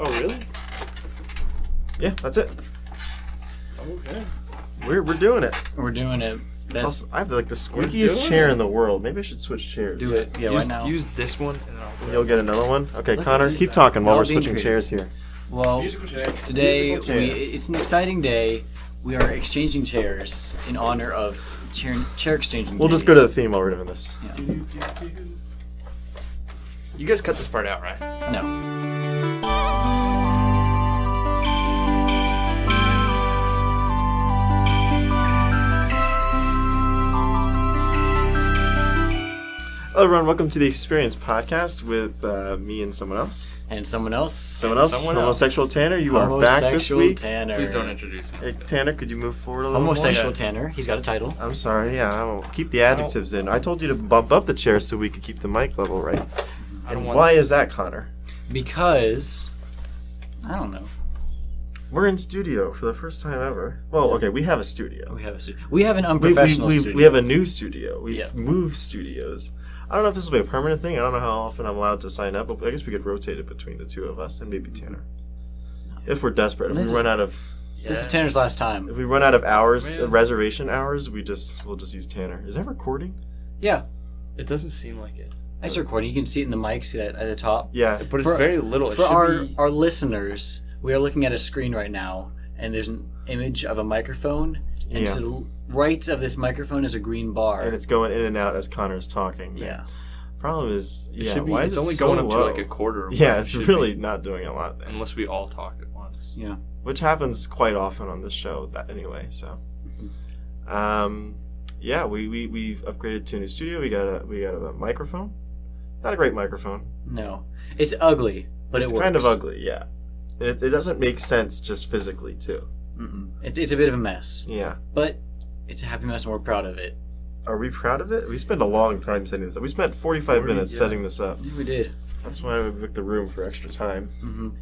Oh, really? Yeah, that's it. Okay. We're doing it. We're doing it. That's Also, I have the doing squeakiest chair it. in the world. Maybe I should switch chairs. do it. Yeah, right now. Use this one, and then I'll... You'll get another one? Okay, Look Connor, at keep that. talking while Y'all we're being switching creative. chairs here. Well, Musical chairs. today Musical chairs. it's an exciting day. We are exchanging chairs in honor of chair exchanging. We'll day. just go to the theme while we're doing this. Yeah. You guys cut this part out, right? No. Hello, everyone. Welcome to the Experience Podcast with me and someone else. And someone else. Someone else? Homosexual Tanner, you are back this Homosexual week. Tanner. Please don't introduce me. Hey, Tanner, could you move forward a little Homosexual more? Tanner. He's got a title. I'm sorry, yeah, I will keep the adjectives in. I told you to bump up the chair so we could keep the mic level right. I don't And want why is that, Connor? Because I don't know. We're in studio for the first time ever. Well, okay, we have a studio. We have an unprofessional studio. We have a new studio. We've Yeah. moved studios. I don't know if this will be a permanent thing. I don't know how often I'm allowed to sign up, but I guess we could rotate it between the two of us and maybe Tanner. If we're desperate. If we run out of This is Tanner's last time. if we run out of hours, Man. reservation hours, we'll just use Tanner. Is that recording? Yeah. It doesn't seem like it. That's recording. You can see it in the mic. See that at the top. Yeah. But it's For- very little. It For should be... our listeners, we are looking at a screen right now, and there's an image of a microphone, and Yeah. to the right of this microphone is a green bar. And it's going in and out as Connor's talking. yeah. Problem is, It yeah, should be, why it's is it only so going up low? to like a quarter. Of Yeah, what it it's should really be, not doing a lot then. unless we all talk at once. Yeah. Which happens quite often on this show that anyway, so yeah, we've upgraded to a new studio. We got a microphone. Not a great microphone. No. It's ugly, but It's it works. kind of ugly, yeah. It doesn't make sense just physically too. Mm-mm. It's a bit of a mess, Yeah. but it's a happy mess, and we're proud of it. Are we proud of it? We spent a long time setting this up. We spent 45 minutes setting this up. Yeah, we did. That's why we booked the room for extra time.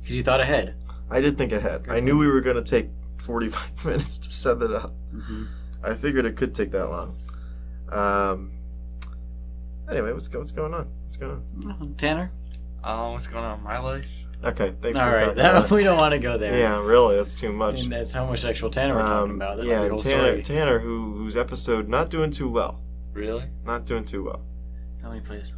Because you thought ahead. I did think ahead. I knew we were going to take 45 minutes to set it up. Mm-hmm. I figured it could take that long. Anyway, what's going on? What's going on? Tanner? What's going on in my life? Okay, thanks All for right. talking about it. We don't want to go there. Yeah, really, that's too much. And that's homosexual Tanner we're talking about. That might yeah, be the whole Tanner, story. Tanner, whose episode not doing too well. Really? Not doing too well. How many plays?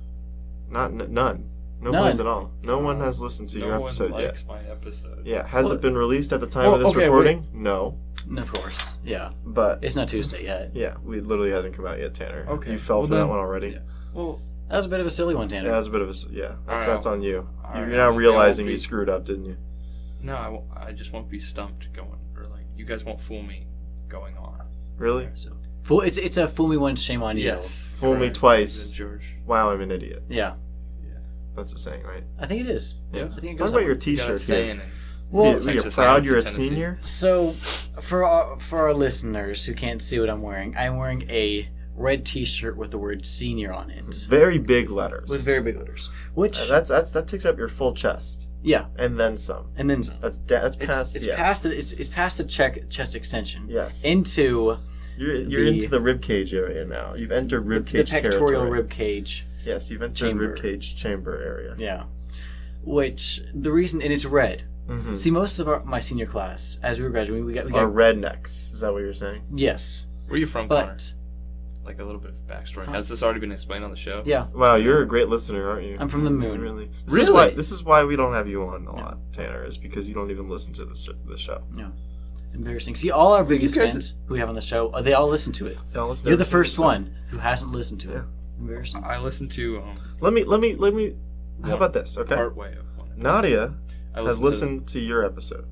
None. No None. plays at all. No one has listened to your No episode one yet. likes my episode. Yeah, has Well- it been released at the time Well, of this okay, recording? No, Of course. Yeah. but It's not Tuesday yet. yeah, we literally hasn't come out yet, Tanner. Okay, You fell well for that then- one already. Yeah. Well, That was a bit of a silly one, Tanner. Yeah, that was a bit of a that's Alright, on you. all You're right, now I won't realizing be- you screwed up, didn't you? no, I just won't be stumped going, or like, you guys won't fool me going on. Really? So, it's a fool me once, shame on you. Fool me correct. twice. George. Wow, I'm an idiot. Yeah. That's the saying, right? I think it is. Yeah. I think it Talk goes about that your way. You got a T-shirt saying here. in Well, you're Texas proud Science you're a in Tennessee. senior. so for our listeners who can't see what I'm wearing a red T-shirt with the word senior on it, Very big letters. with very big letters. Which that takes up your full chest yeah, and then some. and then some. That's past. It's yeah. past it's past the chest extension. Yes. Into You're into the rib cage area now. You've entered rib the cage pectoral territory. rib cage. Yes, you've entered chamber. rib cage chamber area. Yeah. Which the reason and it's red. Mm-hmm. See, most of my senior class, as we were graduating, we got Are rednecks. Is that what you're saying? yes, Where are you from, Connor? but Like a little bit of backstory. Has this already been explained on the show? yeah, Wow, you're a great listener, aren't you? I'm from the moon. Really? Really? This is why we don't have you on a lot, Tanner, is because you don't even listen to the show. Embarrassing. See, all our biggest guys- fans who we have on the show, they all listen to it. Y'all You're the first one who hasn't listened to it. Yeah. Embarrassing. I listened to Let me. How about this? Okay. part way of one. Nadia I has to- listened to your episode.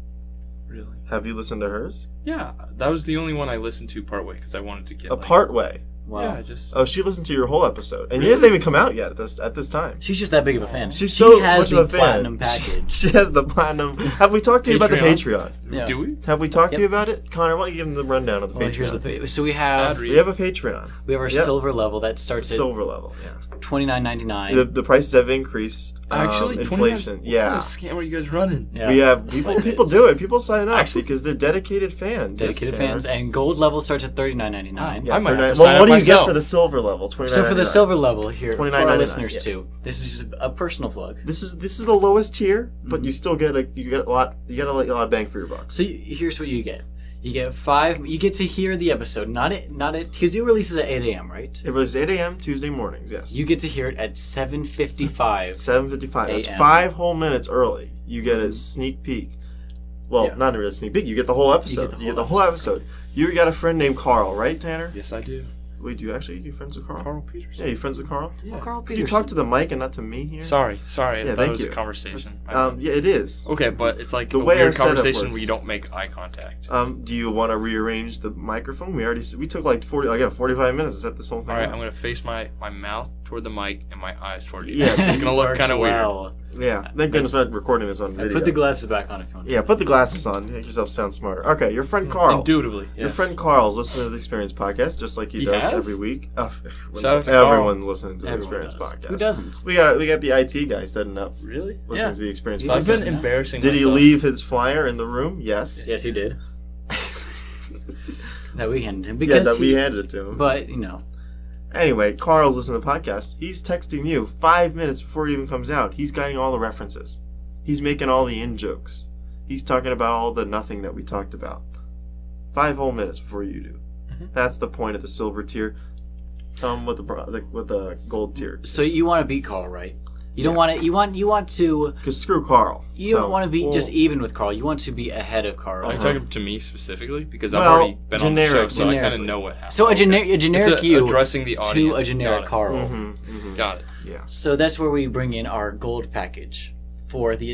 Really? Have you listened to hers? Yeah, that was the only one I listened to part way because I wanted to get A like, part way. Wow. Yeah, just Oh, she listened to your whole episode, and it Really? hasn't even come out yet at this time. She's just that big of a fan. She's she so has much the of a fan. platinum package. She has the platinum. Have we talked to you about the Patreon? Yeah. do we? Have we talked to Yep. you about it, Connor? Why don't you give them the rundown of the Well, Patreon? here's the so we have Ad read. We have a Patreon, our Yep. silver level that starts at silver level. Yeah, $29.99. the prices have increased. Actually, inflation. 29 Yeah. What scam are you guys running? Yeah. We have It's people do it. People sign up because they're dedicated fans. dedicated Yes, Tanner. fans, and gold level starts at $39.99. Yeah, I might have they're to not- sign well, up what you get know. for the silver level? $29.99. So for the silver level here, for our $29.99, listeners yes. too, this is just a personal plug. This is the lowest tier, but you still get a lot of bang for your buck. So here's what you get. You get 5. You get to hear the episode, not it, because it releases at 8 a.m. right? It was 8 a.m. Tuesday mornings. Yes. You get to hear it at 7:55. 7:55. That's AM. 5 whole minutes early. You get a sneak peek. Well, Yeah. not a real sneak peek. You get the whole episode. You get the whole episode. You got a friend named Carl, right, Tanner? Yes, I do. Wait, do you actually? You friends with Carl? Carl Peters. Yeah, you friends with Carl? Yeah. Carl Could you Peterson. talk to the mic and not to me here? Sorry. I Yeah, thought thank it was you. a conversation. Yeah, it is. Okay, but it's like The a way our weird setup conversation works. where you don't make eye contact. Do you want to rearrange the microphone? We took like 45 minutes to set this whole thing All right, up. I'm gonna face my mouth toward the mic and my eyes toward you. Yeah, it's gonna look kind of weird. Wow. Yeah, thank goodness I'm recording this on video. Put the glasses back on if you want. Yeah, put the glasses on. Make yourself sound smarter. Okay, your friend Carl. Indubitably. Yes. Your friend Carl's listening to the Experience Podcast, just like he does has? every week. Shout out to Carl. Everyone's listening to the Everyone Experience does. Podcast. Who doesn't? We got the IT guy setting up, Really? listening Yeah. to the Experience So I've Podcast. been embarrassing Did he myself. leave his flyer in the room? Yes. Yes, he did. That we handed him Yeah, because that we handed it to him. But you know, Anyway, Carl's listening to the podcast. He's texting you 5 minutes before it even comes out. He's getting all the references. He's making all the in-jokes. He's talking about all the nothing that we talked about. 5 whole minutes before you do. Mhm. That's the point of the silver tier. Tell him what the gold tier. so you want to beat Carl, right? You don't want to. You want to. Because screw Carl. You don't want to be just even with Carl. You want to be ahead of Carl. Are you talking to me specifically? Because Well, I've already been on the show, generic- so I kind generically. of know what happened. So a Okay. generic It's you addressing the audience. to a generic Got it. Carl. Mm-hmm. Got it. Yeah. So that's where we bring in our gold package for the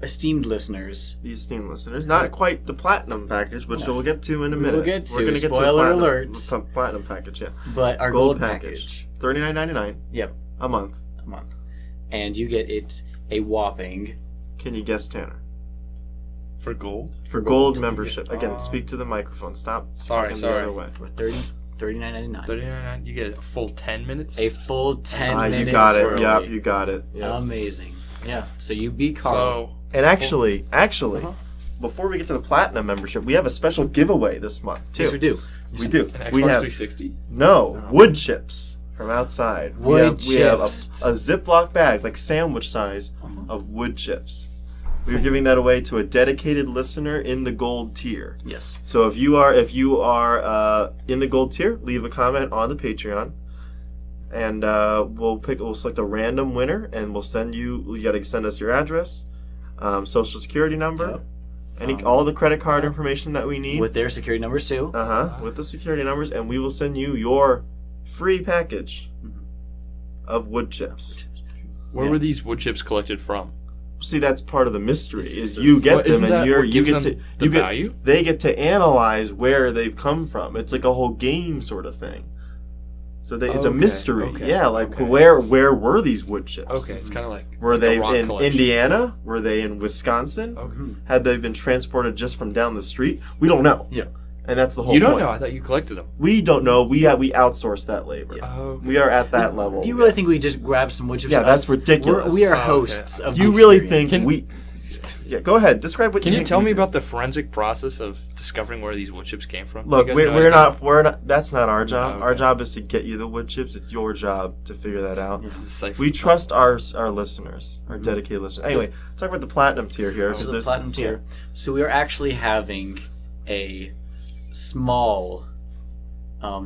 esteemed listeners. The esteemed listeners. Not quite the platinum package, which No. we'll get to in a We minute. will get to. We're gonna get to the Spoiler platinum, alert. the platinum package, yeah. But our Gold gold, package. $39.99 Yep, a month. a month, and you get it a whopping. Can you guess, Tanner? For gold? For Gold, gold membership. Again, uh, speak to the microphone. Stop Sorry, talking the other way. For $39.99. $39.99. You get a full 10 minutes. A full 10 You minutes got it. early. Yep, you got it. Yep. Amazing. Yeah. So you beat Carl. So And actually, Uh-huh. before we get to the platinum membership, we have a special giveaway this month too. yes, we do. We do. an Xbox We have 360. wood chips from outside. Wood we have chips. a Ziploc bag, like sandwich size, of wood chips. We're giving that away to a dedicated listener in the gold tier. Yes. So if you are in the gold tier, leave a comment on the Patreon, and we'll select a random winner, and we'll send you. You got to send us your address, social security number, Yep. all the credit card information that we need. With their security numbers too. With the security numbers, and we will send you your free package of wood chips. Where Yeah. were these wood chips collected from? See, that's part of the mystery. Is Is this- you get What- them, isn't and that you what gives get them to the you get value? they get to analyze where they've come from. It's like a whole game sort of thing. So it's a Okay, mystery. okay, Yeah, like okay. where were these wood chips? Okay, it's kind of like Were like a they rock in collection. Indiana? Were they in Wisconsin? Okay. Had they been transported just from down the street? We don't know. Yeah. And that's the whole You don't point. know. I thought you collected them. We don't know. We outsource that labor. Oh, We are at that level. Do you really yes. think we just grab some wood chips? Yeah, and that's us- ridiculous. We are Oh, okay. hosts of Do you the really experience. think we? Yeah, go ahead. Describe what Can you think tell we me do. about the forensic process of discovering where these wood chips came from? Do Look, you guys know we're anything? not. We're not. That's not our job. Okay. Our job is to get you the wood chips. It's your job to figure that out. To decipher We the- trust our listeners, our dedicated listeners. Anyway, talk about the platinum tier here. This 'cause is the there's- platinum tier. So we are actually having a small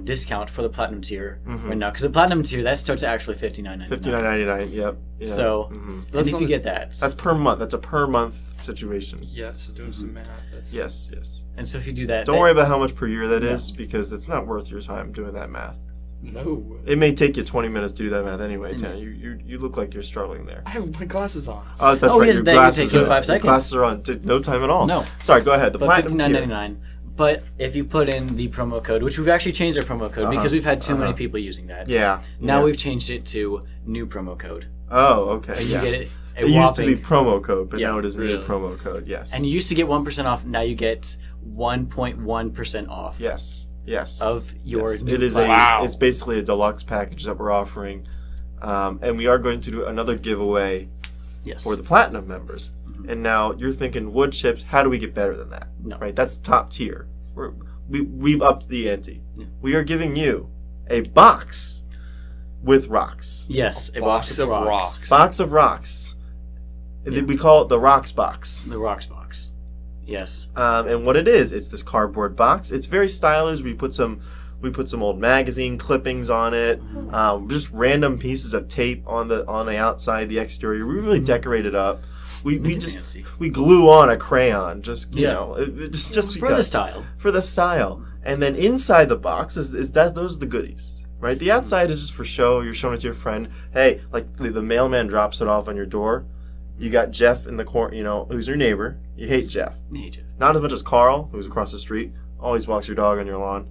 discount for the platinum tier Mhm. right now, because the platinum tier that starts at actually $59.99. $59.99. Yep. Yeah. So- Mhm. And That's if not you a- get that, That's per month. That's a per month situation. Yeah, so doing some math. That's Yes. Yes. and so if you do that, Don't worry about how much per year that No. is, because it's not worth your time doing that math. No. It may take you 20 minutes to do that math anyway, Mm. Tanner. You look like you're struggling there. I have my glasses on. Oh, that's Oh, right. yes, Your that could glasses take you are- 5 your seconds. Glasses are on. No time at all. No. Sorry. Go ahead. The but platinum tier. $59.99. But if you put in the promo code, which we've actually changed our promo code because we've had too many people using that. Yeah. Now yeah. we've changed it to new promo code, Oh, okay. and yeah. you get a It used to be whopping- promo code, but Yeah, now it is a really. new promo code. Yes. And you used to get 1% off. Now you get 1.1% off yes. Yes. of your Yes. new It is plan. Wow. It's basically a deluxe package that we're offering, and we are going to do another giveaway Yes. for the platinum members. And now you're thinking wood chips. How do we get better than that? No. Right. That's top tier. we've upped the ante. Yeah. We are giving you a box with rocks. Yes, A box of rocks. Box of rocks. Yeah. We call it the rocks box. The rocks box. Yes. And what it is, it's this cardboard box. It's very stylish. We put some old magazine clippings on it. Just random pieces of tape on the outside, the exterior. We really decorate it up. We just Fancy. we glue on a crayon, just you Yeah. know, just For the because. style. For the style. And then inside the box is that those are the goodies, right? The outside is just for show. You're showing it to your friend. Hey, like the mailman drops it off on your door. You got Jeff in the corner, you know, who's your neighbor. You hate Jeff. Hey, Jeff. Not as much as Carl, who's across the street. Always walks your dog on your lawn.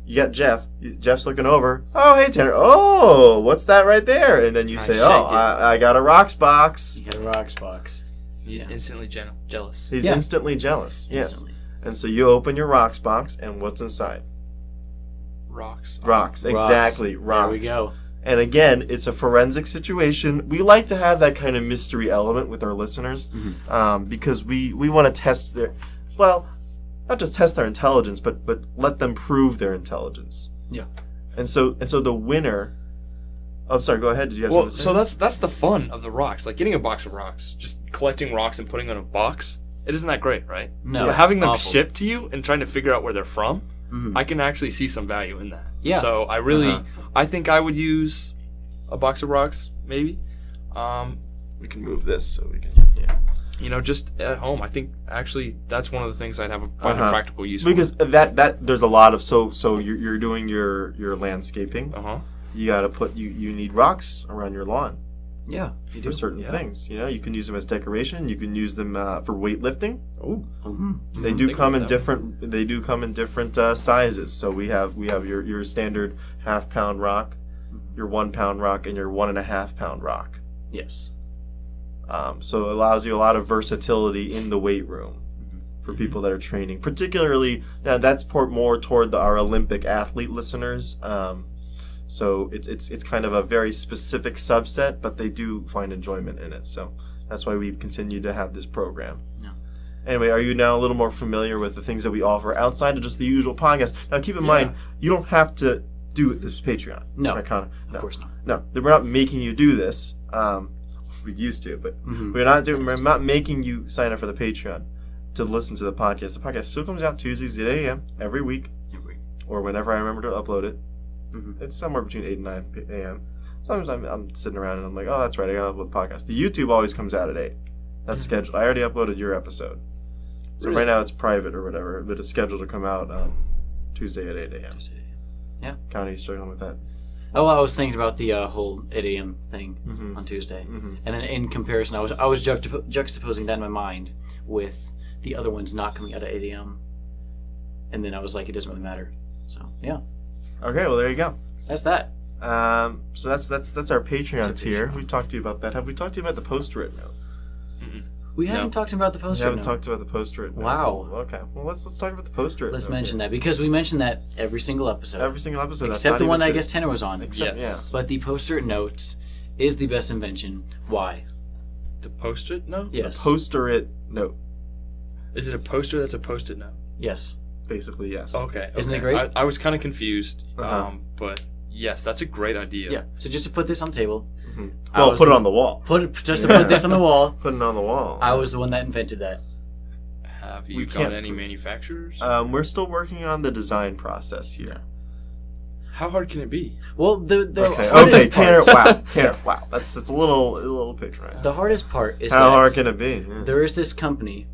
You got Jeff. Jeff's looking over. Oh, hey, Tanner. Oh, what's that right there? And then you say, shake oh, it. I got a rocks box. You got a rocks box. He's Yeah. instantly jealous. He's Yeah. instantly jealous. Yes. Instantly. And so you open your rocks box, and what's inside? Rocks. Rocks. Exactly. Rocks. There we go. And again, it's a forensic situation. We like to have that kind of mystery element with our listeners because we want to test their, well, not just test their intelligence, but let them prove their intelligence. Yeah. And so the winner. Oh, sorry. Go ahead. Did you have Well, something to say? so that's the fun of the rocks. Like getting a box of rocks, just collecting rocks and putting them in a box. It isn't that great, right? No. But having them Awful. shipped to you and trying to figure out where they're from, Mhm. I can actually see some value in that. Yeah. So I really, Uh-huh. I think I would use a box of rocks, maybe. We can move this so we can. Yeah. You know, just at home. I think actually that's one of the things I'd find a practical use Because that there's a lot of so you're doing your landscaping. for. Uh-huh. You got to put you need rocks around your lawn. Yeah, you do. For certain Yeah. things. You know, you can use them as decoration. You can use them for weightlifting. Oh. They do think come about in that. different. They do come in different sizes. So we have your standard half-pound rock, your 1 pound rock, and your 1.5 pound rock. Yes. So it allows you a lot of versatility in the weight room for people that are training. Particularly, now that's more toward our Olympic athlete listeners. So it's kind of a very specific subset, but they do find enjoyment in it. So that's why we continue to have this program. Yeah. Anyway, are you now a little more familiar with the things that we offer outside of just the usual podcast? Now, keep in mind, you don't have to do this Patreon. No. Right, Connor? Of course not. No, we're not making you do this. We used to, but Mhm. we're not making you sign up for the Patreon to listen to the podcast. The podcast still comes out Tuesdays at 8 a.m. every week, or whenever I remember to upload it. Mhm. It's somewhere between 8 and 9 a.m. Sometimes I'm sitting around and I'm like, oh, that's right, I gotta upload the podcast. The YouTube always comes out at 8. That's scheduled. I already uploaded your episode. So Really? right now it's private or whatever, but it's scheduled to come out Tuesday at 8 a.m. Yeah. Connie, you struggling with that? Oh, I was thinking about the whole 8 a.m. thing Mhm. on Tuesday, Mhm. and then in comparison, I was juxtaposing that in my mind with the other ones not coming out at 8 a.m. And then I was like, it doesn't really matter. So yeah, Okay, well there you go. that's that. So that's our Patreon That's our tier. Patreon. We've talked to you about that. Have we talked to you about the post-it note? We No. haven't talked about the We poster. haven't note. talked about the post-it note. Wow. Okay. Well, let's talk about the post-it Let's note. mention that because we mentioned that every single episode, Every single episode. that's except not the one even that I true. guess Tanner was on. Except, Yes. But the poster notes is the best invention. Why? The post-it note? Yes. Poster-it note. Is it a poster that's a post-it note? Yes. Basically, yes. Okay. Isn't it okay. great? I was kind of confused, Uh-huh. but yes, that's a great idea. Yeah. So just to put this on the table, Mhm. I Well, was put it the- on the wall. just to put this on the wall, Put it on the wall. I was the one that invented that. Have We you can't got any prove- manufacturers? We're still working on the design process here. How hard can it be? Well, the Okay. hardest Okay. Tanner. part, Wow. Tanner. Wow. That's a little patronizing. the hardest part is How that hard can it be? Yeah. there is this company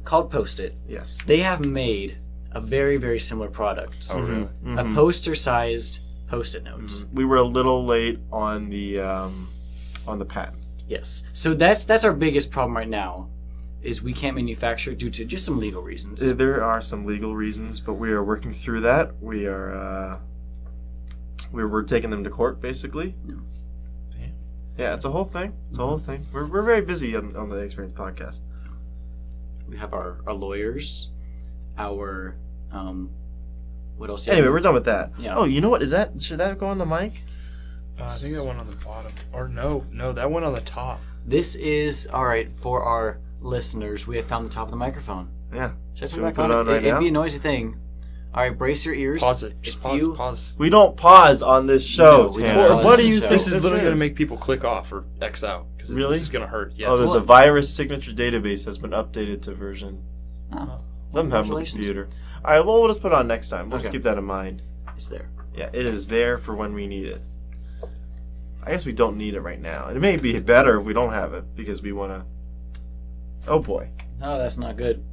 called Post-it. Yes. They have made a very, very similar product. Oh, really? Mhm. A poster-sized Post-it notes. We were a little late on the patent. Yes. So that's our biggest problem right now, is we can't manufacture due to just some legal reasons. There are some legal reasons, but we are working through that. We are we're taking them to court, basically. Yeah. Damn. Yeah, it's a whole thing. It's a whole thing. We're very busy on the Experience Podcast. We have our lawyers, our what else? Anyway, we're done with that. Yeah. Oh, you know what? Should that go on the mic? I think that went on the bottom. Or no, that went on the top. This is all right for our listeners. We have found the top of the microphone. Yeah. Should I Should put we it back put on? it on right It'd now? be a noisy thing. All right, brace your ears. Pause it. Just If pause. you- Pause. We don't pause on this show, No, we don't Tanner. pause What do this you show. think This is literally going is? to make people click off or X out. Because Really? This is going to hurt. Yeah. Oh, there's a What? virus signature database has been updated to version. Oh, Let them have a congratulations. computer. All right, well, we'll just put it on next time. We'll just Okay. keep that in mind. It's there. Yeah, it is there for when we need it. I guess we don't need it right now. It may be better if we don't have it because we want to. Oh boy, No, that's not good.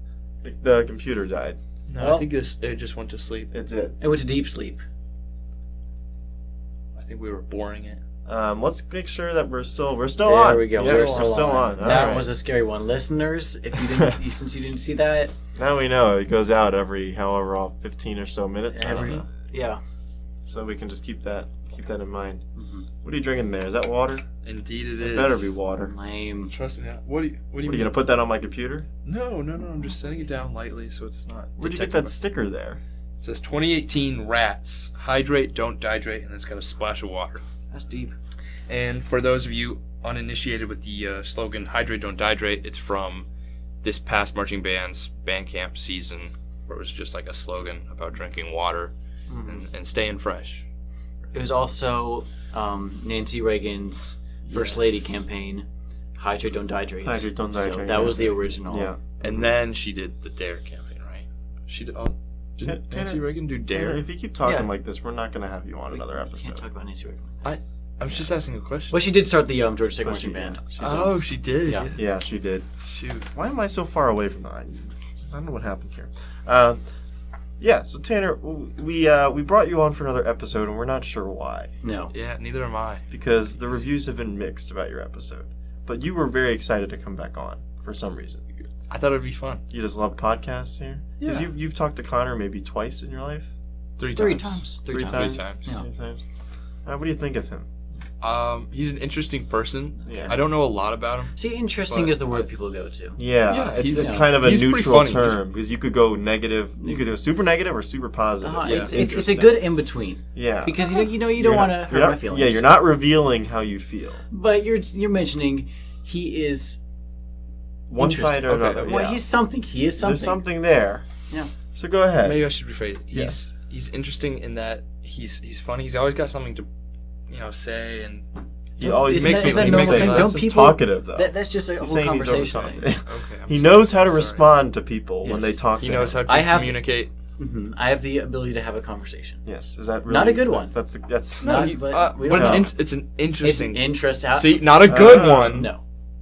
the computer died. No, Well- I think it just went to sleep. It did. It went to deep sleep. I think we were boring it. Let's make sure that we're still on. There we go. Yeah, We're we're still on. All That right. was a scary one, listeners. If you didn't, since you didn't see that, Now we know it goes out every however all 15 or so minutes. I don't Every- know. yeah. So we can just keep that in mind. Mhm. What are you drinking there? Is that water? Indeed, it It is. better be water. Lame. Trust me. What do you What are you mean? gonna put that on my computer? No. I'm just setting it down lightly so it's not. Where'd you get detectable. that sticker there? It says 2018 Rats. Hydrate, don't dehydrate, and it's got a splash of water. That's deep. And for those of you uninitiated with the slogan "Hydrate, don't dehydrate," it's from this past marching band's band camp season, where it was just like a slogan about drinking water and staying fresh. It was also Nancy Reagan's First Yes. Lady campaign, Hydrate, Don't Dehydrate. Hydrate, don't So dehydrate, that yeah. was the original. Yeah. And then she did the Dare campaign, right? She did. Oh, did Tanner- Nancy Reagan do Tanner, Dare? if you keep talking Yeah. like this, we're not gonna have you on another We episode. can't talk about Nancy Reagan. I was just asking a question. Well, she did start the Georgia State Oh, Marching she- Band. yeah. She's, Oh, she did. Yeah. Yeah, she did. Shoot. Why am I so far away from that? I don't know what happened here. Yeah, so Tanner, we brought you on for another episode, and we're not sure why, no. Yeah, neither am I. because the reviews have been mixed about your episode. But you were very excited to come back on for some reason. I thought it'd be fun. You just love podcasts here, because Yeah. you've talked to Connor maybe twice in your life. Three times. Three times. Yeah. Three times. What do you think of him? He's an interesting person. Yeah. I don't know a lot about him. See, interesting But- is the word people go to. Yeah, Yeah, it's he's- kind of a he's pretty neutral funny. term because you could go negative, you could go super negative or super positive. Uh-huh. Yeah. It's a Interesting. good in between Yeah, because you don't You're want not- to you're hurt my not- feelings. Yeah, you're not revealing how you feel. But you're mentioning he is One Interesting. side or Okay, another. well. Yeah. He's something. He is something. There's something there. Yeah. So go ahead. Maybe I should rephrase it. Yes. He's interesting in that he's funny. He's always got something to say, and He always Isn't makes that- me isn't that think normal thing? this Don't is people- talkative though. That's just a He's whole saying he's conversation. over-talking. okay, He I'm knows how to sorry. respond to people when Yes. they talk He to knows him. how to I have- communicate. Mhm. I have the ability to have a conversation. Yes, is that really Not a good one. That's No, He- but we but don't it's know. it's an It's interesting. an interest. See, not a good Uh, one. No.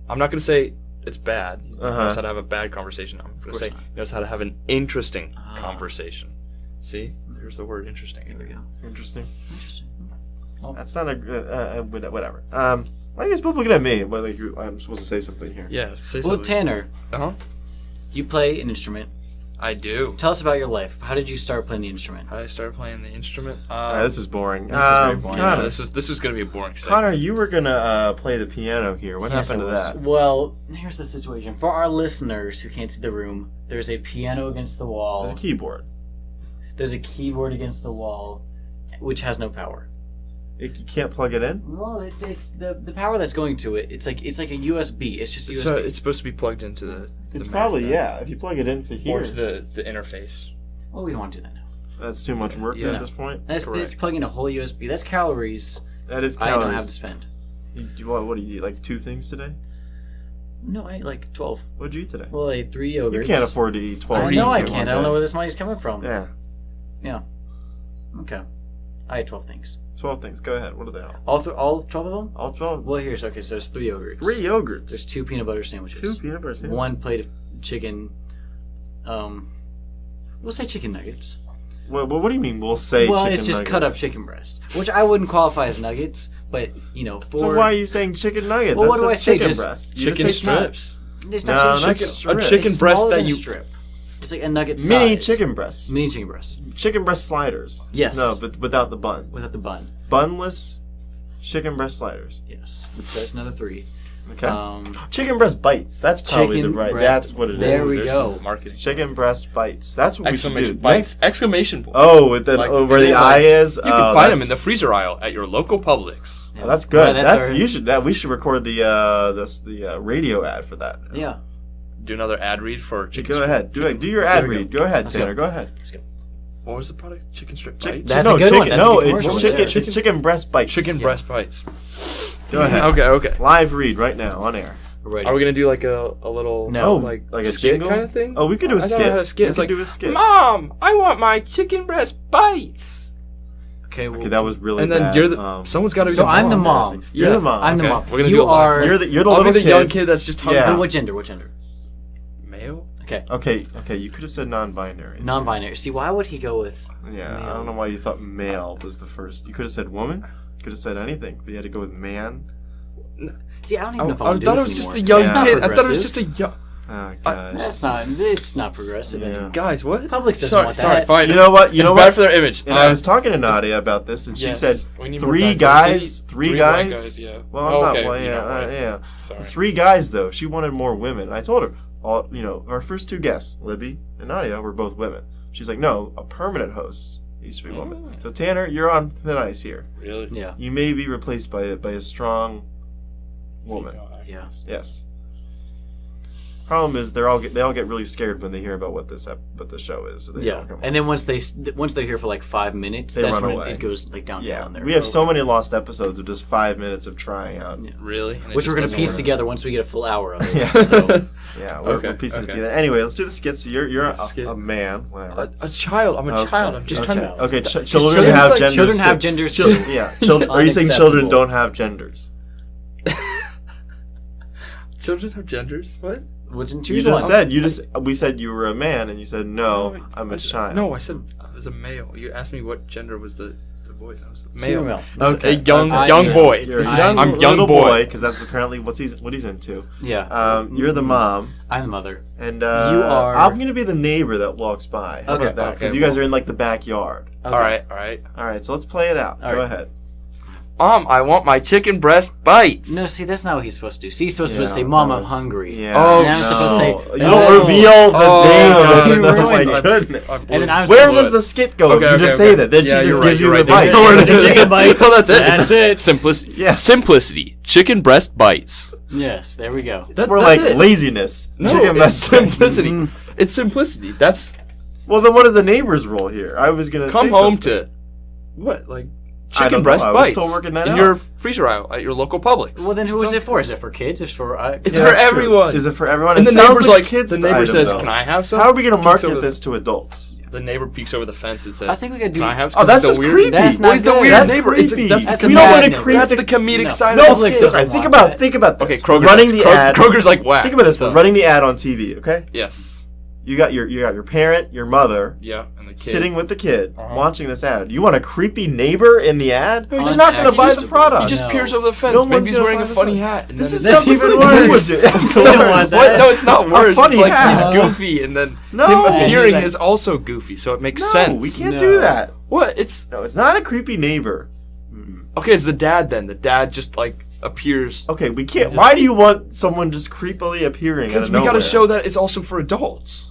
I'm not gonna say it's bad. He Uh-huh. knows how to have a bad conversation. I'm gonna course say not. he knows how to have an interesting Ah. conversation. See, there's the word interesting. There we go. interesting. Interesting. That's not a whatever. Why are you guys both looking at me? Well, like I'm supposed to say something here. Yeah, say Well, something. Tanner, Uh-huh. you play an instrument. I do. Tell us about your life. How did you start playing the instrument? How did I start playing the instrument? This is boring. This is very boring. Yeah, Connor, this is gonna be a boring segment. Connor, you were gonna play the piano here. What Yes, happened I to was. that? Well, here's the situation. For our listeners who can't see the room, there's a piano against the There's wall. a keyboard. There's a keyboard against the wall, which has no power. You can't plug it in. Well, it's the power that's going to it. It's like a USB. It's just USB. So it's supposed to be plugged into the. It's the probably magnet. If you plug it into Or here, to the interface. well, we don't want to do that now. that's too much work Yeah. at this point. That's Correct. plugging a whole USB. That's calories That is I don't have to calories. spend. What do you eat? Like 2 things today? No, I ate like 12. What'd you eat today? Well, I ate 3 yogurts. You can't afford to eat 12 I things know I in can't. one I don't know day. where this money's coming from. Yeah, Okay. I ate 12 things. 12 things. Go ahead. What are they all? All 12 of them? All 12. Well, here's okay. So there's 3 yogurts. 3 yogurts. There's 2 peanut butter 2 sandwiches. peanut butter sandwiches. 1 plate of chicken. We'll say chicken nuggets. Well, what do you mean? We'll say Well, chicken it's just nuggets? cut up chicken breast, which I wouldn't qualify as nuggets, but for So why are you saying chicken nuggets? Well, That's what do just I say? chicken Just breast. You Chicken just say strips. it's No, not that's chicken. strip. A chicken It's breast smaller that than a you. strip. It's like a nugget size. Mini chicken breasts. Mini chicken breast. Chicken breast sliders. Yes. No, but without the bun. Without the bun. Bunless chicken breast sliders. Yes. So that's another 3. Okay. Chicken breast bites. That's probably the chicken right. breast- That's what it is. there we There's go. some marketing. Chicken breast bites. That's what we should Exclamation do. bites! Exclamation point. Oh, with the Like, where the it's eye like- is. You can find them in the freezer aisle at your local Publix. Oh, that's good. Right, that's our- you should. That we should record the radio ad for that. Yeah. Do another ad read for chicken. Go ahead. Do your There ad we go. read. Go ahead, Let's Tanner. go. Go ahead. Let's go. What was the product? Chicken strip Chick- bites. That's no, a good chicken, one. That's a no, good it's commercial. chicken. Yeah. It's chicken breast bites. Chicken breast bites. Go ahead. Okay. Live read right now on air. Ready. Are we gonna do like a little No. like a skit jingle kind of thing? Oh, we could do a I skit. thought I had a skit. We It's could like, do a skit. Mom, I want my chicken breast bites. Okay, well, Okay, that was really And then bad. you're the someone's got to be. So the I'm the mom. mom. You're Yeah. the mom. I'm the Okay, mom. we're gonna you do it live. are. You're the I'll little be the kid. young kid that's just hungry. Yeah. What gender? What gender? Male. Okay. Okay. You could have said non-binary. Non-binary. See, why would he go with? Yeah, male? I don't know why you thought male was the first. You could have said woman. You could have said anything, but you had to go with man. See, I don't even I, know if I I want to do thought it this was just a anymore. young Yeah. kid. Not I thought it was progressive. just a young. Oh gosh. That's not. It's not progressive. Yeah. anymore. Guys, what? Publix doesn't sorry, want that. Sorry, fine. You know what? You it's know bad what? for their image. And I was talking to Nadia about this, and she yes, said we need more three diversity. guys. Three white guys. Yeah. Well, Oh, I'm okay, not. Well, you yeah, know, right. yeah. Sorry. 3 guys though. She wanted more women. I told her, our first 2 guests, Libby and Nadia, were both women. She's like, no, a permanent host needs to be a woman. Oh. So Tanner, you're on thin ice here. Really? Yeah. You may be replaced by a strong woman. Yeah. Yes. Problem is, they all get really scared when they hear about what the show is. So they Yeah. don't come And then once they're here for like 5 minutes, They that's run when away. it goes like downhill Yeah, on there. we have so many lost episodes of just 5 minutes of trying out. Yeah. Really? And it Which just we're gonna doesn't piece work? together once we get a full hour of it. Yeah. So, Yeah, Okay, we're piecing it okay. together. Anyway, let's do the skits. So you're Skit. a man. Whatever. A child. I'm a Okay. child. I'm just okay. trying to. Okay, Because children children's have like- genders. children have too. genders Children, too. yeah. Children. Are you saying children Unacceptable. don't have genders? Children have genders. What? Well, then You choose just one. said we said you were a man, and you said no, I'm a child. No, I said I was a male. You asked me what gender was the voice. I was a Female. male. Okay. A young Okay. boy. You're This a is- young, I'm young little boy. because that's apparently what he's into. Yeah. You're the mom, I'm the mother. and You are- I'm gonna be the neighbor that walks by. How Okay. about that? Because Okay, you guys well- are in like the backyard. Okay. All right. All right, so let's play it out. All Go right. ahead. I want my chicken breast bites. No, see, that's not what he's supposed to do. See, he's supposed Yeah, to say, "Mom, that I'm was- hungry." Yeah. Oh, And I'm supposed to say, You "No." don't reveal the Oh, name of it. you Oh ruined my it. goodness. And then I'm Where supposed does the skit go? Okay, you okay, just okay. say that. Then Yeah, she you're just right, gives you're you right. the There's bite. nowhere to The do chicken it. bites. Oh, that's it. That's it. Simplicity. Yeah. Simplicity. Chicken breast bites. Yes, there we go. That's more that's like it. laziness. No, Chicken it's breast bites. simplicity. Mm. It's simplicity. That's Well, then what is the neighbor's role here? I was gonna come say home something. to what like I don't chicken know. breast I was bites still working that in out. your freezer aisle at your local Publix. Well, then who is it for? Is it for kids? Is it for? It's Yeah, for that's true. everyone. Is it for everyone? And It the sounds neighbor's like, kids the neighbor item, says, though. "Can I have some?" How are we gonna Peeks market over this to adults? The neighbor peeks over the fence and says, I think we could do. "Can I have?" Oh, that's Is just that weird? creepy. That's Well, he's the not weird good. That's neighbor. creepy. That's That's the a we don't bad want to neighbor. creep. That's the comedic No. side No, of Publix the okay, doesn't think want about that. think about this. Okay, We're Kroger running does. the ad. Kroger's like whack. Think about this. So- We're running the ad on TV. Okay, Yes. you got your parent, your mother, Yeah. And the kid. sitting with the kid, Uh-huh. watching this ad. You want a creepy neighbor in the ad? No, You're he just just- not going to buy the Unacceptable. product. He just No. peers over the fence. No Maybe one's he's gonna wearing a buy the funny product. hat. And This then is That's sounds even like you worse. would do. It's We don't worse. want What? that. No, it's not worse. funny It's like hat. he's goofy, and then No. him And appearing he's like- is also goofy, so it makes No, sense. we can't No. do that. What? It's No, it's not a creepy neighbor. okay. It's the dad then. The dad just like appears Okay, we can't. Why do you want someone just creepily appearing? because Because we got to show that it's also for adults.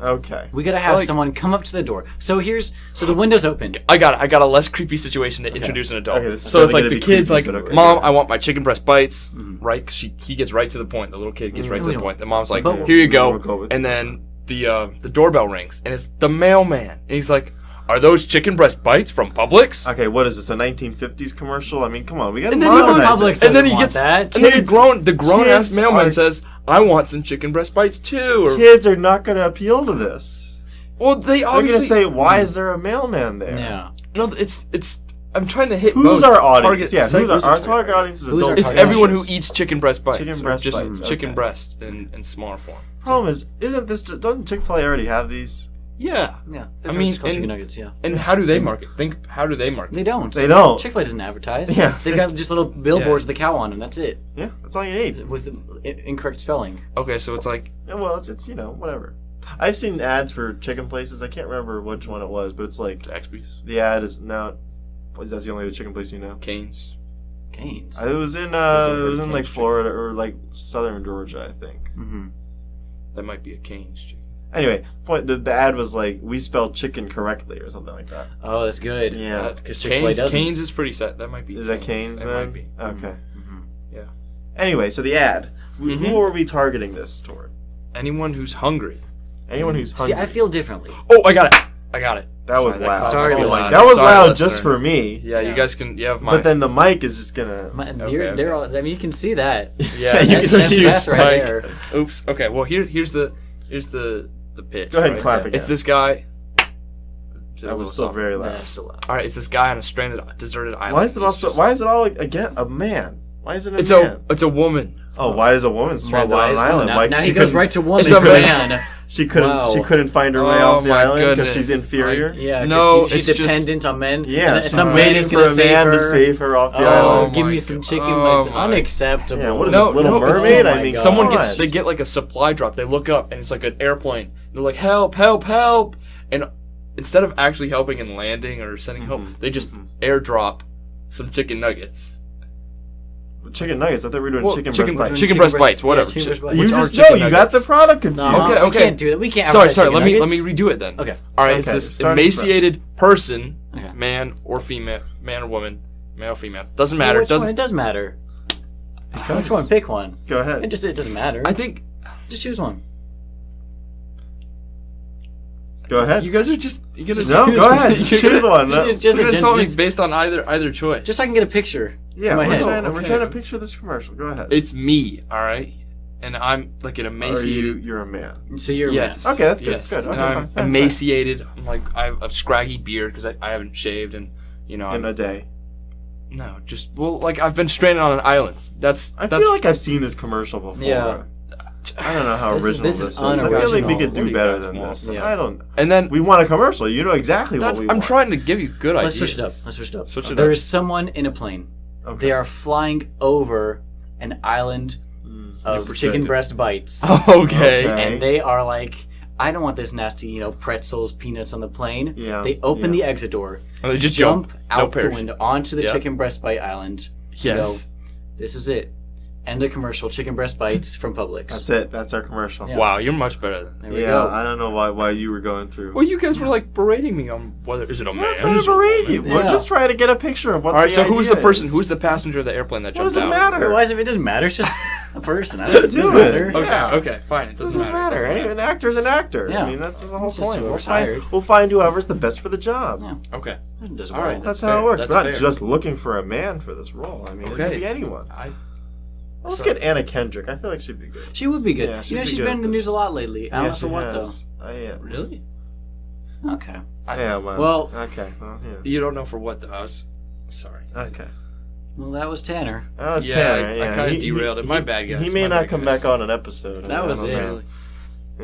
Okay. We gotta have Like- someone come up to the door. So the window's open. I got a less creepy situation to introduce an adult. Okay, this is so it's gonna like the be creepy, kid's like, but okay. "Mom, I want my chicken breast bites." Right? 'Cause he gets right to the point. The little kid gets right to We the don't- point. The mom's like, but- "Here you We'll go," go with and then the doorbell rings, and it's the mailman, and he's like, "Are those chicken breast bites from Publix?" Okay, what is this? A 1950s commercial? I mean, come on, we got to And then he modernize goes- Publix it. and then he doesn't want gets, that. and then Kids- the grown ass kids mailman are- says, "I want some chicken breast bites too." Or Kids are not going to appeal to this. well, they They're obviously going to say, "Why is there a mailman there?" Yeah. no. It's. I'm trying to hit Who's both our target audience? Yeah, who's segments. our target audience? Is Who's our adults. It's target everyone who audience? eats chicken breast bites. Chicken or breast just bites, chicken okay. breast in smaller form. Problem is, isn't this? Doesn't Chick-fil-A already have these? Yeah. Yeah. I mean, just called chicken and- nuggets. Yeah. And how do they market? How do they market? They don't. They don't. Chick-fil-A doesn't advertise. Yeah. They've got just little billboards with the cow on them. That's it. Yeah, that's all you need. With incorrect spelling. Okay, so it's like Yeah, well, it's whatever. I've seen ads for chicken places. I can't remember which one it was, but it's like Zaxby's, the ad is now. That's the only chicken place you know. Canes. Canes. It was in like Florida or like southern Georgia, I think. Mm-hmm. That might be a Canes chicken. Anyway, the ad was like we spelled chicken correctly or something like that. Oh, that's good. Yeah. Because Chick-fil-A doesn't. Canes is pretty set. That might be. Is that Cane's That then? might be. Okay. Mm-hmm. Yeah. Anyway, so the ad. Mhm. Who are we targeting this toward? Anyone who's hungry. Anyone who's hungry. See, I feel differently. Oh, I got it. I got it. That was Sorry, loud. Sorry, Oh my- listener. that was Sorry, loud listener. just for me. Yeah, you Yeah. guys can. You have my. But then the mic is just gonna. They're okay. all, I mean, you can see that. yeah, you it's can a see huge that's right spike. there. Oops. Okay. Well, here's the pitch. Go ahead and right? clap Yeah. again. It's this guy. That was still very loud. Yeah, still loud. All right. It's this guy on a stranded, deserted island. Why is it He's also? just- Why is it all again a man? Why is it a It's man? a woman. Oh, why is a woman stranded Why on is an one? island? Now, Like now she he goes couldn't- right to woman It's a man. She couldn't. Wow. She couldn't find her way Oh off the my island because she's goodness. inferior. Yeah, No, she's it's just- dependent on men. Yeah, and she's some man waiting is for gonna a man save her. to save her off the Oh, island. give my me some chicken. God. It's Oh my- unacceptable. Yeah, what is No, this, Little no, it's Mermaid? just- I mean, Someone come gets on. they get like a supply drop. They look up and it's like an airplane. They're like, help, help, help! And instead of actually helping and landing or sending help, they just airdrop some chicken nuggets. chicken nuggets. I thought we were doing Well, chicken chicken- breast bites. chicken breast bites, whatever. Yeah, chicken breast You bites. Which just are know chicken you got nuggets. the product confused. No, Okay, we okay. can't do that. We can't. Sorry, advertise sorry. chicken Let me nuggets. redo it then. Okay. All right. It's Okay, this start emaciated person, Okay. man or female, man or woman, male, female. Doesn't Well, matter. which one? Doesn't. It does matter. Because- Which one? Pick one. Go ahead. It doesn't matter. I think Just choose one. Go ahead. you guys are just. You guys No, go ahead. Choose one. No. Just You're gonna insult me just- based on either choice. just so I can get a picture. Yeah, in my we're head. trying, Oh, we're okay. trying to picture this commercial. Go ahead. It's me, all right, and I'm like an Or emaciated. you're a man. So you're a Yes. man. Okay, that's good. Yes. Good. Okay, And fine. I'm That's fine. emaciated. I'm like I have a scraggy beard because I haven't shaved and In I'm, a day. no just like I've been stranded on an island. That's I feel like I've seen this commercial before. Yeah. I don't know how This is- original this this is is. I feel like we unoriginal. could What do do you better guys than want? this. Yeah. I don't. and then We want a commercial. You know exactly what that's we I'm want. trying to give you good Let's ideas. switch it up. Let's switch it up. Switch it There up. is someone in a plane. Okay. They are flying over an island of This is chicken good. breast bites. Okay. Okay. And they are like, I don't want this nasty, pretzels, peanuts on the plane. Yeah, They open yeah. the exit door, And they just jump jump. out No the parachute. window onto the Yeah. chicken breast bite island. Yes. This is it. End of commercial. Chicken breast bites from Publix. That's it. That's our commercial. Yeah. Wow, you're much better than. There we Yeah, go. I don't know why you were going through. Well, you guys were like berating me on whether is it a We're man? not trying is to it a berate woman? you. We're Yeah. just trying to get a picture of what. All right, so who's the idea person? is. Who's the passenger of the airplane that What jumped does it out? matter? Why is it doesn't matter? It's just a person. I Do don't, it doesn't it. matter. Okay, Yeah. okay, fine. It doesn't matter. Matter. Doesn't An actor's an actor. Yeah. I mean, that's the whole It's just point. whoever's hired. We'll find whoever's the best for the job. Yeah. Okay. It doesn't All right, matter. That's That's how fair. it works. That's We're not fair. just looking for a man for this role. I mean, it Okay. could be anyone. Let's So- get Anna Kendrick. I feel like she'd be good. She would be good. Yeah, she'd be She's good been at in the this. news a lot lately. I don't know for what has. Yeah. Really? though. Okay. Yeah, well. Well- Okay. Well, yeah. You don't know for what though. I was sorry. Okay. Well, that was Tanner. That was Yeah, Tanner. I Yeah, kinda he- derailed it. he- My bad, guys. He may My not bad, come guys. back on an episode. That I was don't it. know. Really?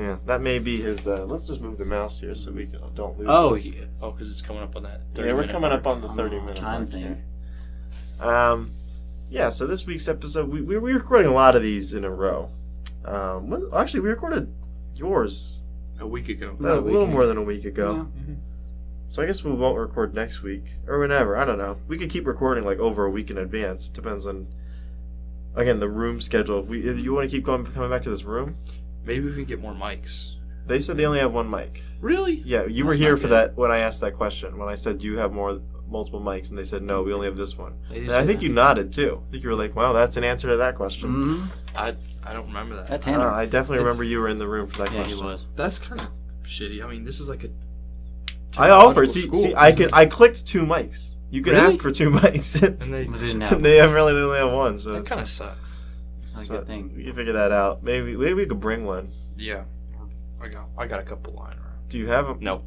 Yeah, that may be his. Let's just move the mouse here so we don't lose. Oh, this. yeah. Oh, because it's coming up on that. Yeah, we're coming up on the Oh, 30-minute time mark thing. here. Yeah. So this week's episode, we're recording a lot of these in a row. Actually, we recorded yours a week ago. Yeah, a we little can- more than a week ago. Yeah. So I guess we won't record next week or whenever. I don't know. We could keep recording like over a week in advance. It depends on, again, the room schedule. If you want to keep coming back to this room, Maybe we can get more mics. they said they only have one mic. Really? Yeah, you That's were here not for good. that when I asked that question. When I said, "Do you have multiple mics?" and they said, "No, we only have this one." They And just I said think that. you nodded too. I think you were like, "Well, that's an answer to that question." Mhm. I don't remember that. That Tanner. I definitely It's- remember you were in the room for that yeah, he question. was. That's kind of shitty. I mean, this is like a. I offered. technological See, school. I This could. is- I clicked 2 mics. You could Really? ask for 2 mics, And they. But they didn't have. they really only have one. So That it's, kind of sucks. It's not a so good thing. we can figure that out. Maybe we could bring one. Yeah. I got a couple lying around. Do you have a? No.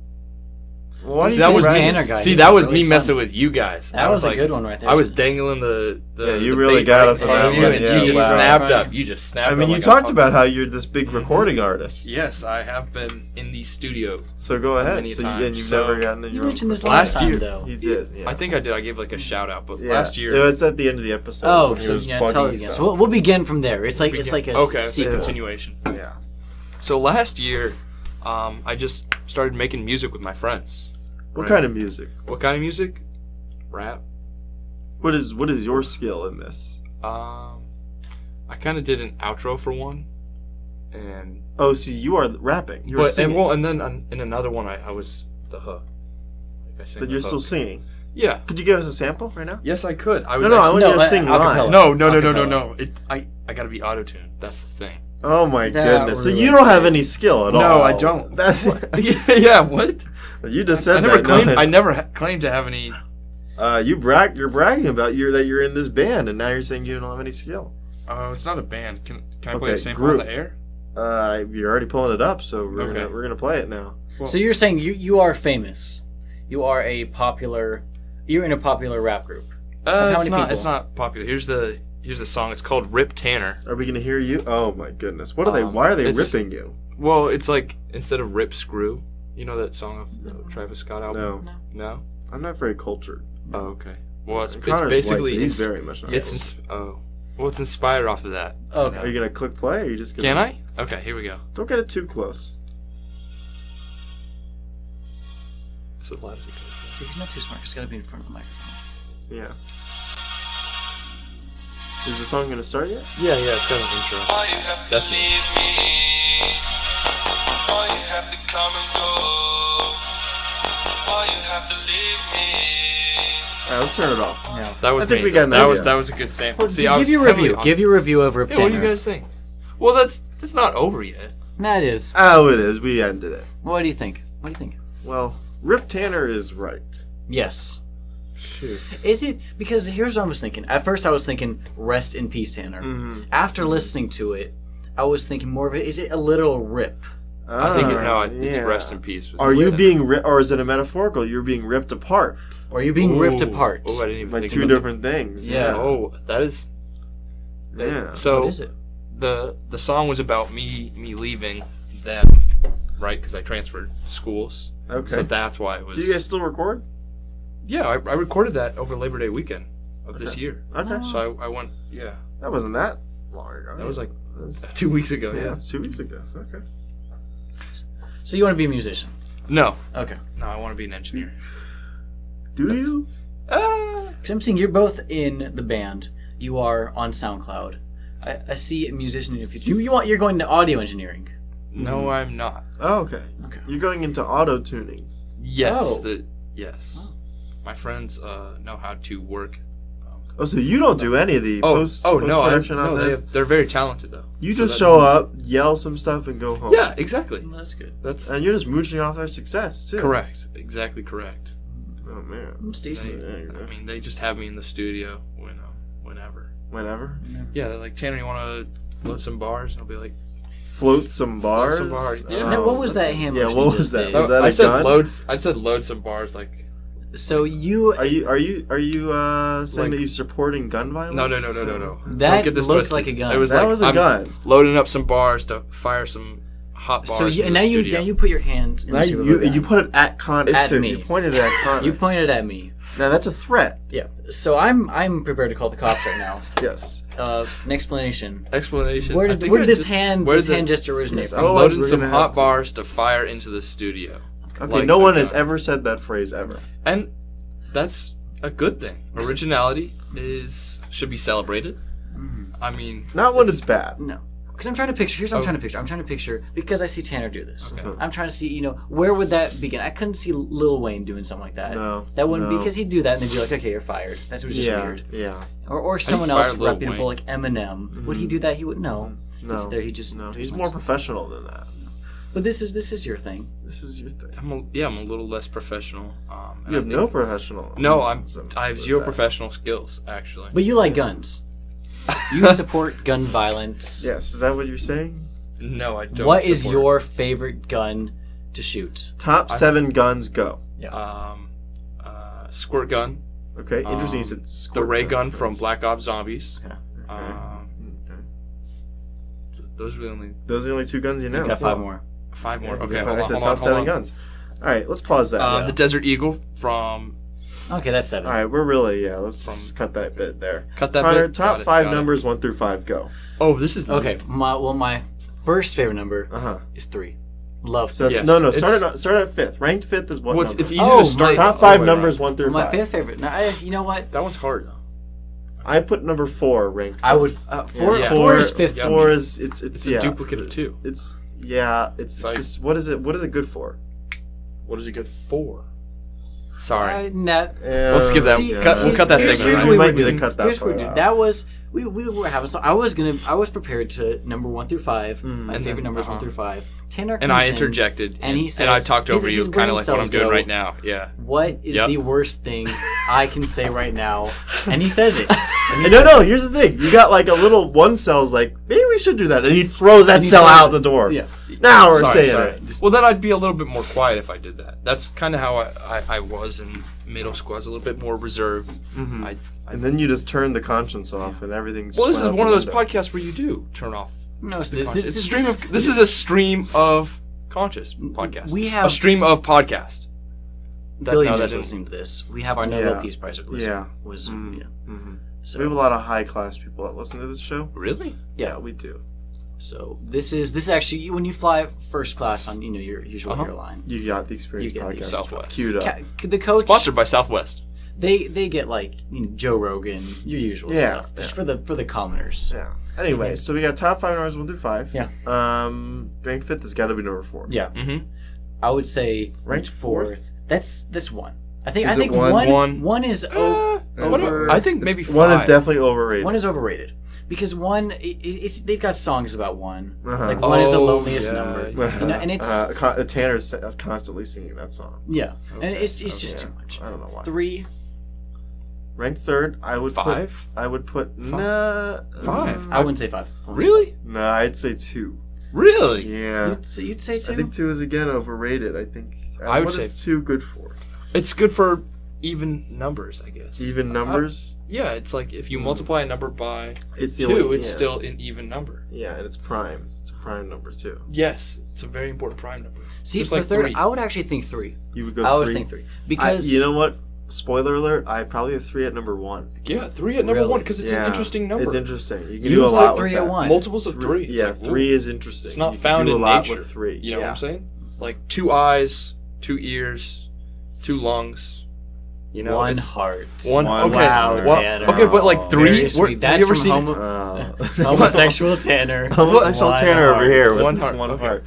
Well, why do you that think was Ryan- Tanner guy. See, He's that was really me messing fun. with you guys. That I was a like- good one right there. I was dangling the Yeah, you the really bait got right us on in front that of you, one. and Yeah, you just wow. snapped up. You just snapped I up. mean, you like a talked punk. about how you're this big recording artist. Yes, I have been in the studio. So go ahead. Many So times. and you've So- never gotten in You your own. mentioned this question. last Last time, year- though. He did. Yeah. I think I did. I gave like a shout out, but Yeah. last year. It's at the end of the episode. Oh, when he so was yeah, tell plugging it again. stuff. So we'll begin from there. It's like Begin- a okay, it's a sequel. continuation. Yeah. So last year, I just started making music with my friends. What Right. kind of music? What kind of music? Rap. What is your skill in this? I kind of did an outro for one, and Oh, so you are rapping. You're singing, and then in another one I was the hook. Like I sang but the you're still hook. singing. Yeah. Could you give us a sample right now? Yes, I could. I was No, I actually- want you No, to sing acapella. live. No. Acapella. I gotta be auto tuned. That's the thing. Oh my That goodness! So really- you don't have any skill at all. No, I don't. That's yeah. What? You just said I never that. claimed. No, I never claimed to have any. You're bragging about that you're in this band, and now you're saying you don't have any skill. Oh, it's not a band. Can I play Okay, the sample group. on the air? You're already pulling it up, so Okay. we're gonna play it now. So you're saying you are famous. You are you're in a popular rap group. how It's many not. people? It's not popular. Here's the song. It's called Rip Tanner. Are we gonna hear you? Oh my goodness! What are they? Why are they it's- ripping you? Well, it's like instead of Rip Screw. You know that song of the Travis Scott album? No, No. I'm not very cultured. Oh, okay. Well, it's Connor's basically white, so he's it's, very much not. it's it's inspired off of that. Are Okay. you gonna click play? Or are you just gonna? Can I? Okay, here we go. Don't get it too close. It's as loud as it goes. See, he's not too smart. He's got to be in front of the microphone. Yeah. Is the song gonna start yet? Yeah, it's got an intro. That's me. Why you have to come and go? Why you have to leave me? All right, let's turn it off. Yeah. That was I think me. we got an that was idea. that was a good sample. Well, See, I give was your heavily review. on- Give your review of Rip Yeah, what do Tanner. you guys think? Well, that's not over yet. Nah, it is. Oh, it is. We ended it. What do you think? What do you think? Well, Rip Tanner is right. Yes. Shoot. Is it because here's what I was thinking. At first, I was thinking "Rest in Peace, Tanner." Mm-hmm. After listening to it, I was thinking more of it. Is it a literal rip? I think it's yeah. rest in peace. was Are the you way being or is it a metaphorical? You're being ripped apart, Or are you being ripped Ooh. apart? Oh, I didn't even like think two about different things. Yeah. that. Oh, that is. Yeah. So What is it? the song was about me leaving them, right? Because I transferred schools. Okay. So that's why it was. Do you guys still record? Yeah, I recorded that over Labor Day weekend of this year. Okay. So I went. Yeah, That wasn't that long ago. that was like That was- 2 weeks ago. yeah, Yeah. it's 2 weeks ago. Okay. So you want to be a musician? No, Okay. no, I want to be an engineer. Do you? Because I'm seeing you're both in the band. You are on SoundCloud. I see a musician in your future. You're going to audio engineering. No, I'm not. Oh, okay. Okay. You're going into auto tuning. Yes. Oh. Yes. Oh. My friends know how to work. Oh, so you don't do any of the post production on this? They're very talented though. You So just that's- show up, yell some stuff, and go home. Yeah, exactly. Well, that's good. That's And you're just mooching off their success too. correct. Exactly correct. Oh man. It's decent. Yeah, I mean, they just have me in the studio whenever. Whenever. Yeah, they're like, Tanner, you want to load some bars? And I'll be like, Float some bars. some bars. Yeah. Now, what was that hand Yeah, motion what you was just that? did? Was that I a said gun? I said load some bars. Like, So you Are you saying Like- that you're supporting gun violence? no. that Don't get this looks twisted. like a gun. It was That like was a I'm gun. loading up some bars to fire some hot bars. So you, in and the now studio. you put your hand in Now the shape of a you gun. put it at Connor. At too. me. You pointed it at Connor. You pointed at me. Now that's a threat. Yeah. So I'm prepared to call the cops right now. Yes. An explanation. explanation. Where I did think where I did this just- hand where this did hand the- gesture originate Yes, from? I'm Otherwise, loading we're some gonna hot have to- bars to fire into the studio. Okay. Like no a one has gun. ever said that phrase ever. And that's a good thing. Originality should be celebrated. I mean, Not when it's bad. No. Because I'm trying to picture. Here's what I'm Oh. trying to picture. I'm trying to picture because I see Tanner do this. Okay. I'm trying to see, where would that begin? I couldn't see Lil Wayne doing something like that. No. That wouldn't be no. because he'd do that and they'd be like, okay, you're fired. That's just Yeah. weird. Yeah. Or someone fire else Lil reputable Wayne. like Eminem. Would he do that? He would no. No. There he just No. He's more professional than that. But this is your thing. This is your thing. I'm a little less professional. And You have I no professional. No, I have with zero that. professional skills actually. But you like guns. You support gun violence. Yes. Is that what you're saying? No, I don't. What is support- your favorite gun to shoot? Top 7 guns go. squirt gun, Okay. Interesting. You Um, said the squirt ray gun first. from Black Ops Zombies. Okay. Um, Okay. those are the only Those are the only 2 guns you know. You got 5 more. 5 more. Yeah, Okay, I hold on, said hold top on, 7 hold on. guns. All right. Let's pause that. Yeah. The Desert Eagle from Okay, that's 7. All right. We're really let's From- cut that bit there. cut that Connor, bit. top Got it, 5 got it. numbers 1 through 5 go. Oh, this is Okay, my first favorite number Uh huh. is 3. Love So that's Yes, no. it's- Start at 5th. Ranked 5th is what Well, number? it's easier Oh, to start. my- Top all 5 the way numbers around. 1 through my 5. 5th favorite. Now, you know what? That one's hard though. I put number 4 ranked. I would fifth. 4 Yeah. 4 is 5th. Yeah. 4 is it's It's a yeah. duplicate of 2. It's like- just what is it? What is it good for? What is it good for? Sorry. Nah, We'll skip that. See, We'll cut that here's segment. what Right? we might were need to doing. cut that Here's what we part did. out. That was we were having some. I was prepared to number 1 through 5. My And favorite then, numbers 1 through 5. Tanner And comes I in, interjected, and he says, and I talked over his you, kind brain of like what cells I'm doing go, right now. Yeah. What is Yep. the worst thing I can say right now? And he says it. And he No, says no. it. Here's the thing. You got like a little one cell's like maybe we should do that, and he throws that And he cell throws out it. the door. Yeah. Now we're Sorry, saying sorry. it. Well, then I'd be a little bit more quiet if I did that. That's kind of how I was in middle school. I was a little bit more reserved. Mhm. I And then you just turn the conscience off, and everything's. Well, this is went out one of the those window. podcasts where you do turn off. No, so This is a stream of conscious podcast. We have a stream of podcast. billionaires didn't- listening to this. We have our Nobel Yeah. Peace Prize listener. Yeah. Was Mm. yeah. Mhm. So We have a lot of high class people that listen to this show. Really? Yeah. we do. So this is actually when you fly first class on your usual Uh-huh. airline. You got the experience You get the podcast Southwest. queued up. The coach Sponsored by Southwest. they get like Joe Rogan, your usual Yeah, stuff, just for the commoners. Yeah. Anyway, so we got top 5 numbers 1 through 5. Yeah. Ranked 5th has got to be number 4. Yeah, Mm-hmm. I would say Ranked fourth? That's one. I think Is I think it one? one is over- I think maybe five. One is definitely overrated. one is overrated because one it's they've got songs about one. Uh-huh. Like one is the Oh, loneliest yeah. number, and it's Tanner's constantly singing that song. yeah, and Okay, it's just Yeah. too much. I don't know why. 3, Ranked 3rd, I would 5? Put, I would put Five. I wouldn't say 5. I wouldn't say Really? No, I'd say 2. Really? Yeah. You'd say 2. I think 2 is again overrated. I think. I would what say- is 2 good for? It's good for even numbers, I guess. Even numbers. Yeah, it's like if you multiply a number by It's 2, the only- it's yeah. still an even number. Yeah, and it's prime. It's a prime number too. Yes, it's a very important prime number. See, Just for like 3rd, 3. I would actually think 3. You would go I would 3. think 3 because you know what? Spoiler alert! I probably have 3 at number 1. Yeah, 3 at number Really? 1 because it's an interesting number. It's interesting. You can You do a like lot 3 with at that. 1. Multiples of 3. It's Yeah, like, 3 ooh. is interesting. It's not You can found do in a lot nature. with 3. You know yeah. what I'm saying? Like 2 eyes, 2 ears, 2 lungs. You know, one it's heart. one. One Okay, heart. one- Tanner. okay, but like 3. Very What, sweet. have That's you ever from seen? homosexual Tanner. Homosexual One Tanner over heart. here with One this heart, one okay. heart.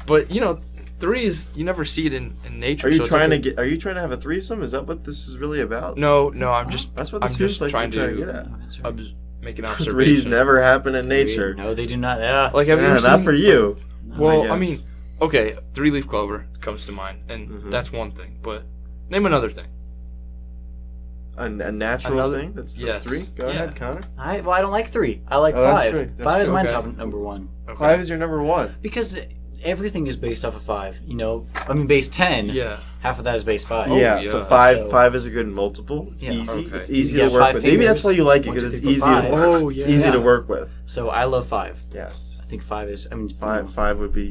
But you know, 3 is you never see it in nature. Are you so it's trying like to get? Are you trying to have a threesome? Is that what this is really about? No, I'm just. That's what I'm this seems just like trying you're trying to to get at. make an Threes observation. never happen in nature. No, they do not. Yeah. Like have you Yeah, ever not seen? for you. Well, I guess. mean, okay, 3-leaf clover comes to mind, and Mhm. that's one thing. But name another thing. A natural Another- thing. That's yes. 3. Go Yeah. ahead, Connor. I don't like 3. I like Oh, that's 5. true. That's 5 is true. my Okay. top number 1 Okay. 5 is your number 1. because everything is based off of 5. You know, I mean, base 10. Yeah. Half of that is base 5. yeah, so yeah. 5 So- 5 is a good multiple. It's Yeah. easy. Okay. It's easy Yeah, to work 5 with. Maybe that's fingers. why you like it 1, because 2, it's 3, easy 4, to 5. Oh, It's yeah. easy Yeah. to work with. So I love 5. Yes. I think 5 is. I mean, 5 would be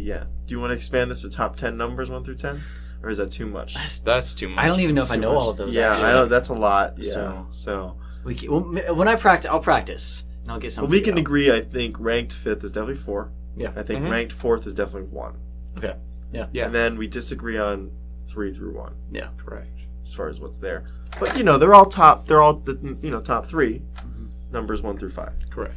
Do you want to expand this to top 10 numbers 1 through 10, or is that too much? That's too much. I don't even know if I Too know much. all of those. Yeah, actually. I know that's a lot. Yeah. So- So When I practice, I'll practice and I'll get well, something. we can out. agree. I think ranked 5th is definitely 4. Yeah. I think Mhm. ranked 4th is definitely 1. Okay. Yeah. Yeah. And then we disagree on 3 through 1 Correct. as far as what's there. But they're all top. They're all top 3 numbers 1 through 5. Correct.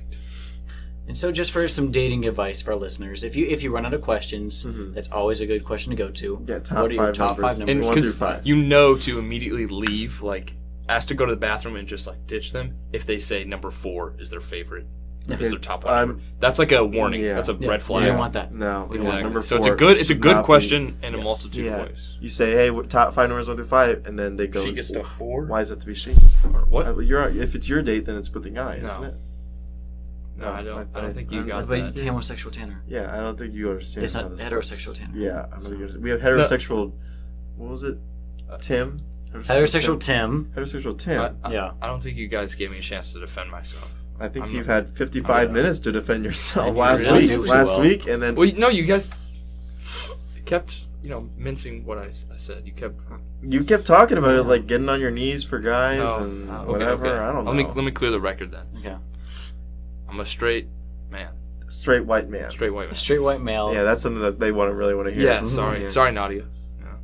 And so, just for some dating advice for our listeners, if you run out of questions, Mhm. that's always a good question to go to. Yeah, top What are your 5 top numbers. 5 numbers? And 1 through because 5. you know to immediately leave, like ask to go to the bathroom and just like ditch them if they say number 4 is their favorite. If it's their top one. number. That's like a warning. yeah. That's a Yeah, red flag. You don't want that. No, we don't want Exactly. number So it's a 4 good should not be- question in a Yes. multitude Yeah. of ways. You say, hey, top 5 numbers 1 through 5, and then they go. She gets to 4. Why is that to be she? Or what? If it's your date, then it's with the guy, No. isn't it? No, I don't think you got But that. homosexual Tanner. Yeah, I don't think you understand. It's how not this heterosexual, works. Tanner. Yeah, I don't think you understand. We have heterosexual. What was it? Tim. Heterosexual Tim. Heterosexual Tim. Yeah. I don't think you guys gave me a chance to defend myself. I think I'm you've not- had 55 I'm- minutes to defend yourself And you last really week. did Last well. week, and then Well, no, you guys kept, mincing what I said. You kept. you kept talking about it, like getting on your knees for guys Oh, and okay, whatever. okay. I don't know. Let me clear the record then. Okay. I'm a straight man, Straight white man. straight white man. Straight white male. Yeah, that's something that they really want to hear. Yeah, Mhm. sorry, Yeah. sorry, Nadia,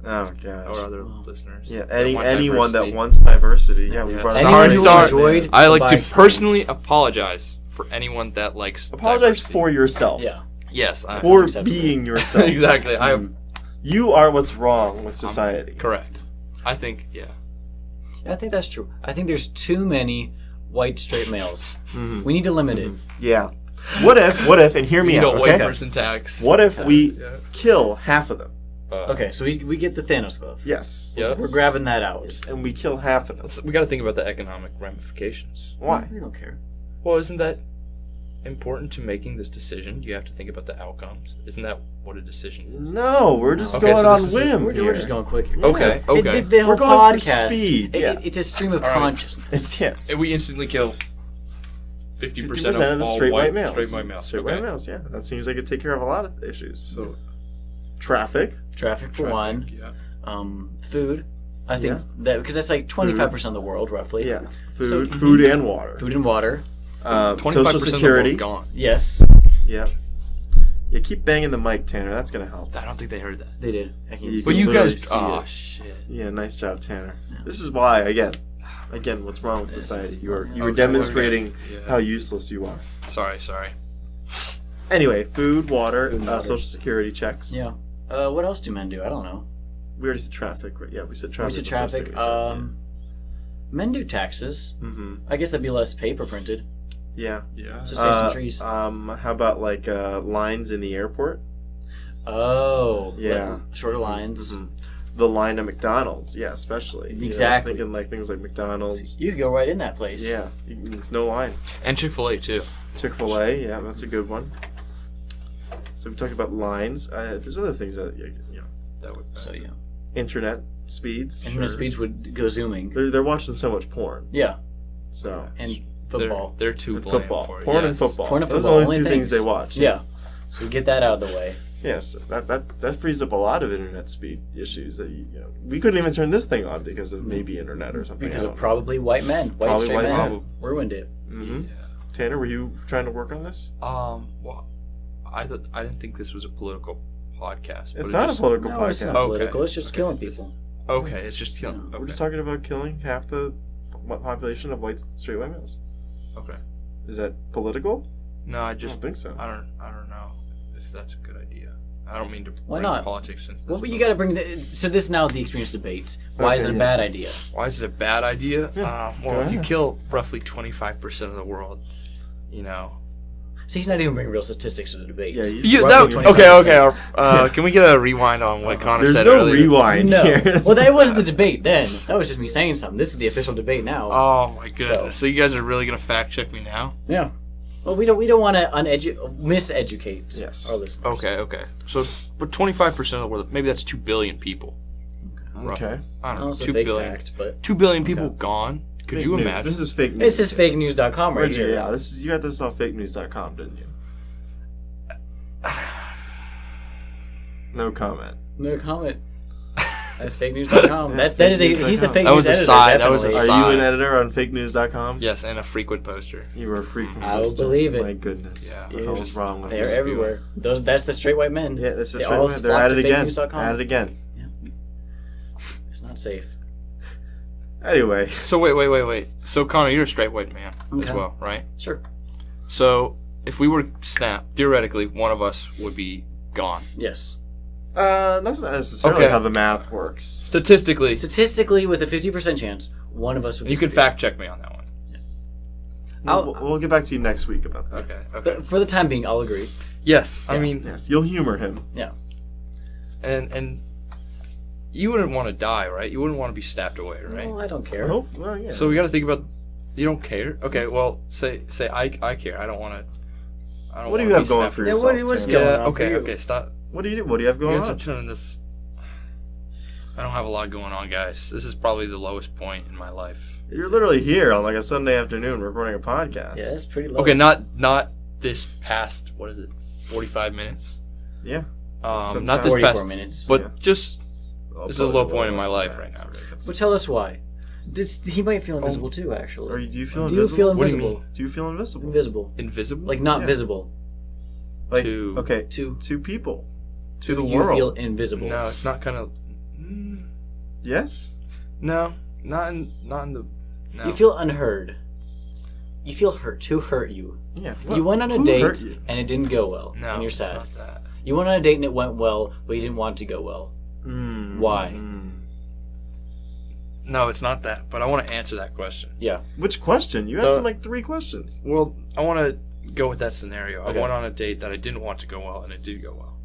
Oh or gosh. other listeners. Yeah, that want anyone that diversity. wants diversity. Yeah, we Yeah. brought it Anyone up. who Sorry. enjoyed I like my to experience. personally apologize for anyone that likes. Apologize diversity. for yourself. Yeah. Yes, I, For unacceptable. being yourself. exactly. I am You are what's wrong with society. correct. I think I think that's true. I think there's too many white straight males. Mhm. We need to limit it. Yeah. What if, and hear me You know, out, white okay? person tax. What if we Yeah. kill half of them? Okay, so we get the Thanos glove. Yes. Yeah. We're grabbing that out. And we kill half of them. We got to think about the economic ramifications. Why? We don't care. Well, isn't that important to making this decision? You have to think about the outcomes. Isn't that what a decision is? No, we're just Okay, going so on this is- whim. We're here. just going quick here. Okay, So, okay. The whole We're going for podcast, speed, yeah. it's a stream of All right. consciousness. It's yes. And we instantly kill 50% 50% of the all straight white males. Straight white males. Straight okay. white males, yeah. That seems like it'd take care of a lot of issues. So Traffic. Traffic for traffic, one. Yeah. Food. I think Yeah. that because that's like 25% of the world roughly. Yeah. So- Food and water. Food and water. 25% Social of the security. world gone. Yes, Yeah. Yeah, keep banging the mic, Tanner. That's going to help. I don't think they heard that. they did. I can You see But can you literally guys. see Oh it. shit. Yeah, nice job, Tanner. This is why, again, what's wrong with This society? is- You are Okay, demonstrating Yeah. how useless you are. Sorry. Anyway, food, water, Food and water. social security checks. Yeah. What else do men do? I don't know. We already said traffic, right? Yeah, we said We traffic. said the first thing traffic. we said, Men do taxes. Mm-hmm. I guess that'd be less paper printed. Yeah. Yeah. Just save some trees. How about like lines in the airport? Oh. Yeah. like shorter lines. Mhm. The line at McDonald's, yeah, especially. You know, Exactly. thinking like things like McDonald's. You could go right in that place. Yeah, there's no line. And Chick-fil-A too. Chick-fil-A, yeah, that's a good one. So we talked about lines. There's other things that That would. So yeah. internet speeds. Internet sure. speeds would go zooming. They're watching so much porn. Yeah. So And football. They're too and bland football, for it. porn and yes. football. Porn and Those football, are the only only two things things. they watch. Yeah. So we get that out of the way. Yes, that frees up a lot of internet speed issues that we couldn't even turn this thing on because of maybe internet or something. Because of probably white men. White Probably straight white men. men. Ruined it. hmm Yeah. Tanner, were you trying to work on this? Well, I didn't think this was a political podcast. but It's it not just- a political No, it's podcast. not Okay. political. It's just killing people. Okay, it's just Yeah, okay. We're just talking about killing half the population of straight white males. Okay. Is that political? No, I I just don't think so. I don't know if that's a good idea. I don't mean to Why bring not? politics into this. Well, you but got to bring the. So this is now the experience debates. Why is Okay, it a yeah. bad idea? Why is it a bad idea? Yeah, Well, go if you ahead. kill roughly 25% of the world, you know. See, he's not even bringing real statistics to the debate. Yeah, he's You, roughly that, 25%. okay. Can we get a rewind on what Connor There's said no earlier? rewind No. here. Well, that wasn't the debate then. That was just me saying something. This is the official debate now. Oh my goodness! So you guys are really gonna fact check me now? Yeah. Well, we don't want to miseducate Yes. our listeners. Okay. So, but 25% of the world, maybe that's 2 billion people. Okay. I don't know, Also 2 fake billion. fact, but 2 billion people Okay. gone. Could Fake you news. imagine? This is fake news. this is fakenews.com right Richard, here. yeah, you got this off fakenews.com, didn't you? No comment. No comment. That's fakenews.com. He's a fake That news was a editor, side. That was a definitely. Are you side. an editor on fakenews.com? Yes, and a frequent poster. You were a freaking I will poster. believe it. My goodness. Yeah. What the hell is Just- wrong with They're this? everywhere. That's the straight white men. Yeah, that's just They all right. They're flock at to it again. fakenews.com. At it again. It's not safe. Anyway, So wait. So Connor, you're a straight white man as Okay. well, right? Sure. So if we were snapped, theoretically, one of us would be gone. Yes. that's not necessarily Okay. how the math works. Statistically, Statistically, with a 50% chance, one of us would you can disappear. fact check me on that one. We'll get back to you next week about that. Okay. But for the time being, I'll agree. Yes, I mean, Yes, you'll humor him. and you wouldn't want to die, right? You wouldn't want to be snapped away, right? Well, I don't care. Oh, well, yeah. So we got to think about. You don't care? Okay. Well, say I care. I don't want to. What do you have going for Yeah, yourself? what's Tanner? going Yeah. on for you? Okay. Stop. What do you do? What do you have You going guys are on? turning this. I don't have a lot going on, guys. This is probably the lowest point in my life. You're literally here on like a Sunday afternoon recording a podcast. Yeah, that's pretty low. Okay, not this past. What is it? 45 minutes. Yeah. Not Sounds this 44 past, minutes. but Yeah. just Well, this is a low probably point in my less life than right that. now. But tell us why. He might feel invisible too, actually. Or do you feel Do you invisible? feel What do you invisible? Do you feel invisible? Invisible. Invisible. Like not Yeah. visible. Like, To- okay, To to people. To the you world. feel invisible. No, it's not kind of. Yes? No, not in the. No. You feel unheard. You feel hurt. Who hurt you? Yeah. You went on a Who date hurt you? and it didn't go well. No, and you're it's sad. not that. You went on a date and it went well, but you didn't want it to go well. Mm, Why? mm. No, it's not that. But I want to answer that question. Yeah. Which question? You asked him like 3 questions. Well, I want to go with that scenario. Okay. I went on a date that I didn't want to go well, and it did go well.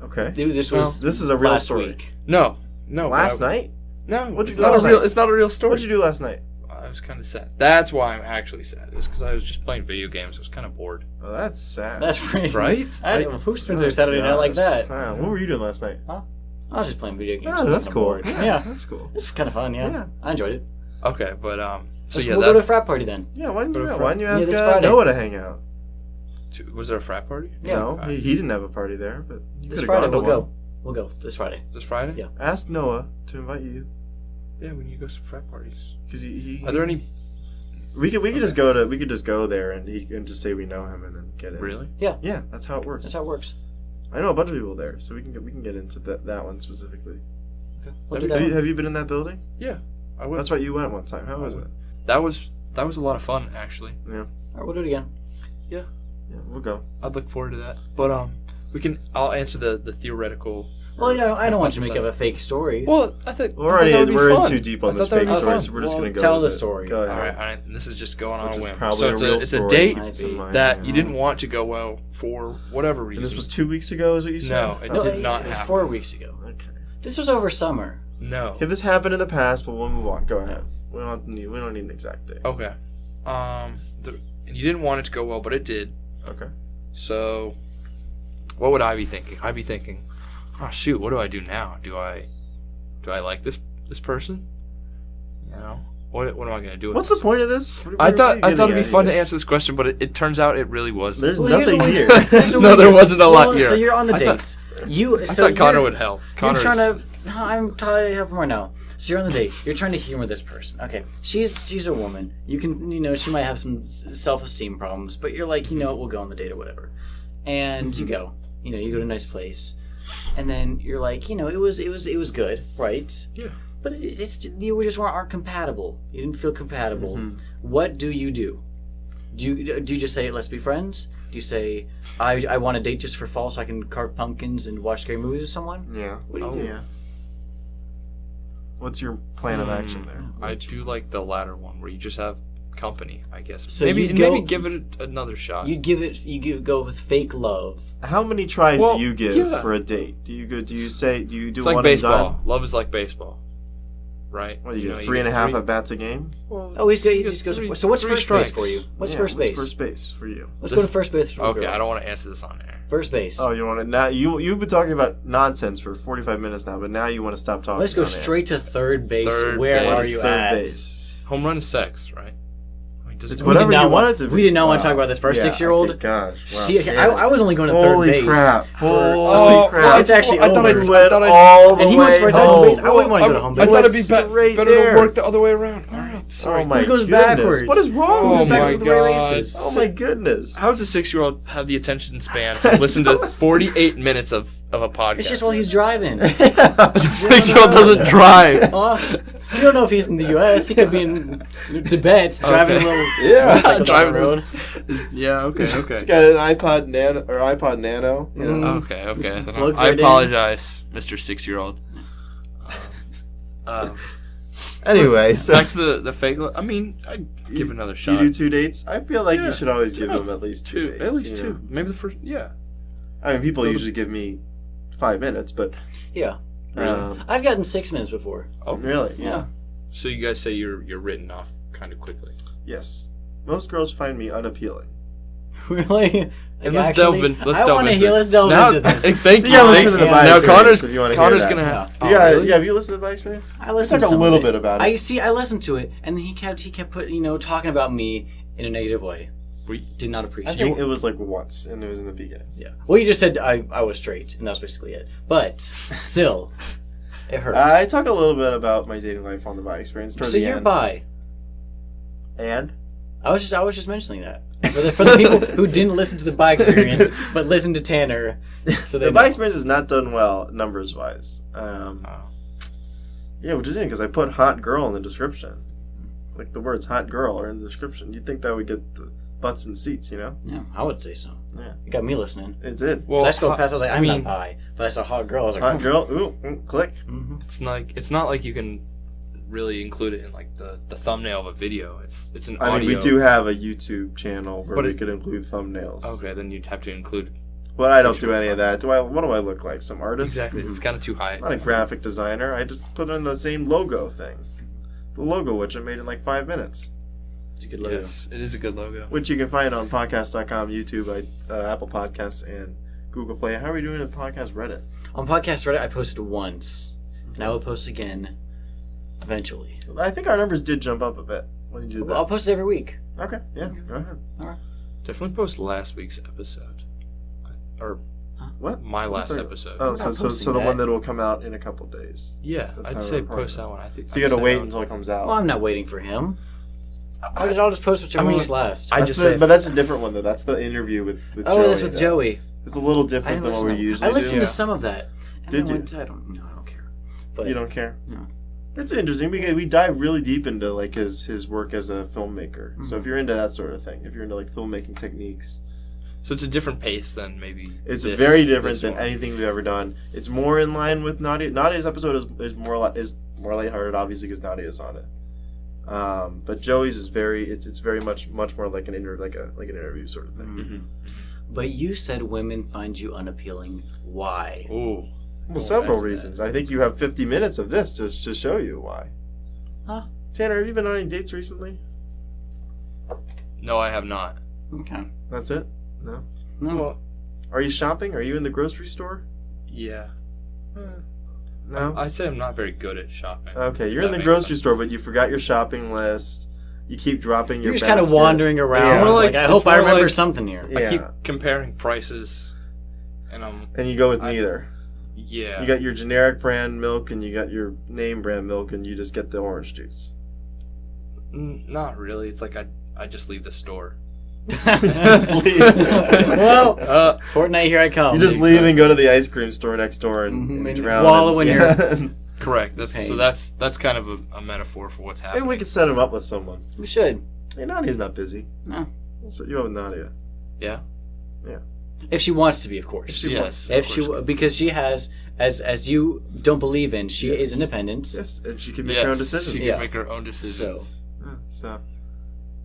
Okay. This was This is a real last story. week. No. Last but night? No, What'd you it's do not last a real. night? It's not a real story. What'd you do last night? I was kind of sad. That's why I'm actually sad. Is because I was just playing video games. I was kind of bored. Oh, that's sad. That's pretty. Right? Who spends their Saturday night like that? Wow, what were you doing last night? I was just playing video games. Oh, I was that's kinda cool. bored. Yeah. That's cool. It's kind of fun. Yeah. Yeah. I enjoyed it. Okay, but so Let's yeah, we'll go to a that's. frat party then. Yeah, why didn't Go to you, Fri- why didn't you Yeah, ask this Friday. Noah to hang out? Was there a frat party? Yeah. No, he didn't have a party there, but you This could've Friday gone to we'll go. one. We'll go this Friday. This Friday? Yeah. Ask Noah to invite you, Yeah, when you go to some frat parties. because he. Are there any? We could just go to. We could just go there and he can just say we know him and then get in. Really? Yeah, that's how it works. That's how it works. I know a bunch of people there, so we can get into that one specifically. Okay. We'll do That'd that. Have you, one. have you been in that building? I would. That's right. You went one time. How was it? That was a lot of fun actually. All right, we'll do it again. Yeah, we'll go. I'd look forward to that. But we can. I'll answer the theoretical. Well, I don't want you to make up a fake story. Well, I think We're in too deep on I this thought that fake would be story, fun. so we're just Well, gonna go. tell with the it. story. Go All ahead. right, and this is just going on Which a is whim. probably So a real it's a story. date Might be. that you didn't want to go well for whatever reason. And this was 2 weeks ago, is what you said? No, it did not it was happen. 4 weeks ago. Okay. This was over summer. No. Okay, this happened in the past, but we'll move on. Go ahead. We don't need an exact date. Okay. And you didn't want it to go well, but it did. Okay. So, what would I be thinking? I'd be thinking, oh shoot, what do I do now? Do I like this person? You know, what am I gonna do? With What's the this? point of this? I thought it'd be fun to answer this question, but it turns out it really wasn't. There's Well, here's nothing what we- here. here's what No, we there do. wasn't a lot Well, here. So you're on the I date. thought- I So thought Connor you're- would help. You're Connor's trying to. No, I'm trying to help him right now. So you're on the date. You're trying to humor this person. Okay, she's a woman. You can she might have some self-esteem problems, but you're like we'll go on the date or whatever, and you go. You go to a nice place, and then you're like it was good, right? Yeah. But you just aren't compatible. You didn't feel compatible. What do you do? Do you just say let's be friends? Do you say I want a date just for fall so I can carve pumpkins and watch scary movies with someone? Yeah. What do you do? Yeah. What's your plan of action there? I do like the latter one where you just have company. I guess So maybe you'd go- maybe give it another shot. You go with fake love. How many tries Well, do you give yeah. for a date? Do you do it's one like and baseball. done? Love is like baseball, right? What do you know, get? 3.5 three- at bats a game? Well, Oh, he you just get goes. three- So what's three first strikes. base for you? What's Yeah, first base? First base for you. Let's go to first base. For Okay, girl. I don't want to answer this on air. First base. Oh, you want to now? You've been talking about nonsense for 45 minutes now, but now you want to stop talking. Let's go on air. straight to third base. Third Where base. are you Third at? base. Home run is sex, right? I mean, does It's it- We did whatever not you want- want it to be. we did not want to Wow. talk about this for a Yeah, 6-year-old. okay, gosh, wow. See, Yeah. I was only going to third Holy base. crap! for- Holy crap! It's actually I thought over. I'd- You went I thought all the And he way went straight to home home. base. I wouldn't want to go to home I base. thought it'd be Straight better there. to work the other way around. All right, sorry. Oh my He goes goodness. backwards. What is wrong Oh with my you? God. Oh my goodness! How does a 6-year-old have the attention span to listen to 48 minutes of a podcast? It's just while he's driving. A 6-year-old doesn't drive. You don't know if he's in the U.S. He could be in Tibet driving a little Yeah. motorcycle down Driving- the road. Yeah. Okay. He's got an iPod Nano. You know? Okay. Okay. Plugs I right in. apologize, Mr. 6-year-old. Anyway, so Back to the fake. I mean, I'd give another do shot. you do 2 dates? I feel like Yeah. you should always give Yeah. them at least two dates. At least you two. know? Maybe the first. Yeah. I mean, people usually give me 5 minutes, but Yeah, I've gotten 6 minutes before. Oh, really, Yeah. So you guys say you're written off kind of quickly. yes. Most girls find me unappealing. Really? And let's delve in. Let's delve wanna into hear. this. Let's delve now, into this. Thank you. You gotta Thanks. listen to the Now By Experience Connor's if you wanna hear that. gonna Yeah. have. You gotta, have you listened to the By Experience? I listened Talk to a little some of bit about it. I listened to it, and then he kept putting talking about me in a negative way. We- Did not I appreciate. think it was like once, and it was in the beginning. Yeah. Well, you just said I was straight, and that's basically it. But still, it hurts. I talk a little bit about my dating life on the By Experience towards So the you're end. bi. And? I was just mentioning that for the people who didn't listen to the By Experience but listened to Tanner. So they The By know. Experience has not done well, numbers-wise. Yeah, which is interesting, because I put hot girl in the description. Like, the words hot girl are in the description. You'd think that would get the butts and seats, you know? Yeah, I would say so. Yeah. It got me listening. It did. Well, So I scrolled past. I was like, I I'm mean, not bi, but I saw hot girl. I was like, Hot girl, click. Mm-hmm. it's not like you can really include it in like the thumbnail of a video. It's an I audio. mean, we do have a YouTube channel where But we it- could include thumbnails. Okay, then you'd have to include. But I don't do Visual any of that. What do I look like? Some artist? Exactly, it's kind of too high. I'm not a graphic designer. I just put in the same logo thing. The logo, which I made in like 5 minutes. It's a good logo. Yes, it is a good logo. Which you can find on podcast.com, YouTube, Apple Podcasts, and Google Play. How are we doing at Podcast Reddit? On Podcast Reddit, I posted once, and I will post again eventually. I think our numbers did jump up a bit when you did I'll that. post it every week. Okay, yeah, go ahead. Definitely post last week's episode, or What? my last Sorry. episode. Oh, We're so not so posting the that. one that will come out in a couple days. Yeah, That's how I'd we say record post this. that one. I think So you I'd got to say wait that one. until it comes out. Well, I'm not waiting for him. I'll just post whichever I mean, one was last. I That's just the- say, but that's a different one though. That's the interview with oh, Joey. that's with though. Joey. It's a little I different didn't than what listen. we usually I listened do. to some of that. And Did then you? went to- I don't care. But You don't care? No. It's interesting. We dive really deep into like his work as a filmmaker. So if you're into that sort of thing, if you're into like filmmaking techniques, so it's a different pace than maybe. it's this- very different this than one. anything we've ever done. It's more in line with Nadia. Nadia's episode is more lighthearted, obviously, because Nadia's on it. But Joey's is it's very much more like an an interview sort of thing. Mhm. But you said women find you unappealing. Why? Ooh. Well, several that's reasons. I think you have 50 minutes of this to show you why. Huh? Tanner, have you been on any dates recently? No, I have not. Okay. That's it? No. No. Well, Are you shopping? Are you in the grocery store? yeah. No. I'd say I'm not very good at shopping. Okay, you're That in the makes grocery sense. store, but you forgot your shopping list. You keep dropping your You're just kind of basket. wandering around. Yeah. More Like, I it's hope I more remember like- something here. Yeah. I keep comparing prices, and And you go with I- neither. yeah. You got your generic brand milk and you got your name brand milk and you just get the orange juice. Not really. It's like I just leave the store. Just leave. Well, Uh, Fortnite, here I come. You just leave and go to the ice cream store next door and, Mhm. and And drown. wallow in your- correct. That's, Pain. so that's kind of a metaphor for what's Maybe happening. we could set him up with someone. We should. Hey, Nadia's not busy. No. We'll set you up with Nadia. If she wants to be, of course. She Yes. If of she, course. because she has, as you don't believe in, she Yes. is independent. Yes, and she can make her own decisions. She Yeah. can make her own decisions. So,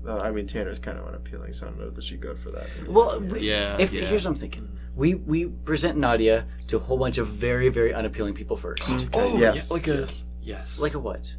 I mean, Tanner's kind of unappealing, so I don't know that she'd go for that. Well, Yeah. if yeah. here's what I'm thinking, we present Nadia to a whole bunch of very very unappealing people first. Okay, Oh, yes, yeah, like a yes. yes, Like a what?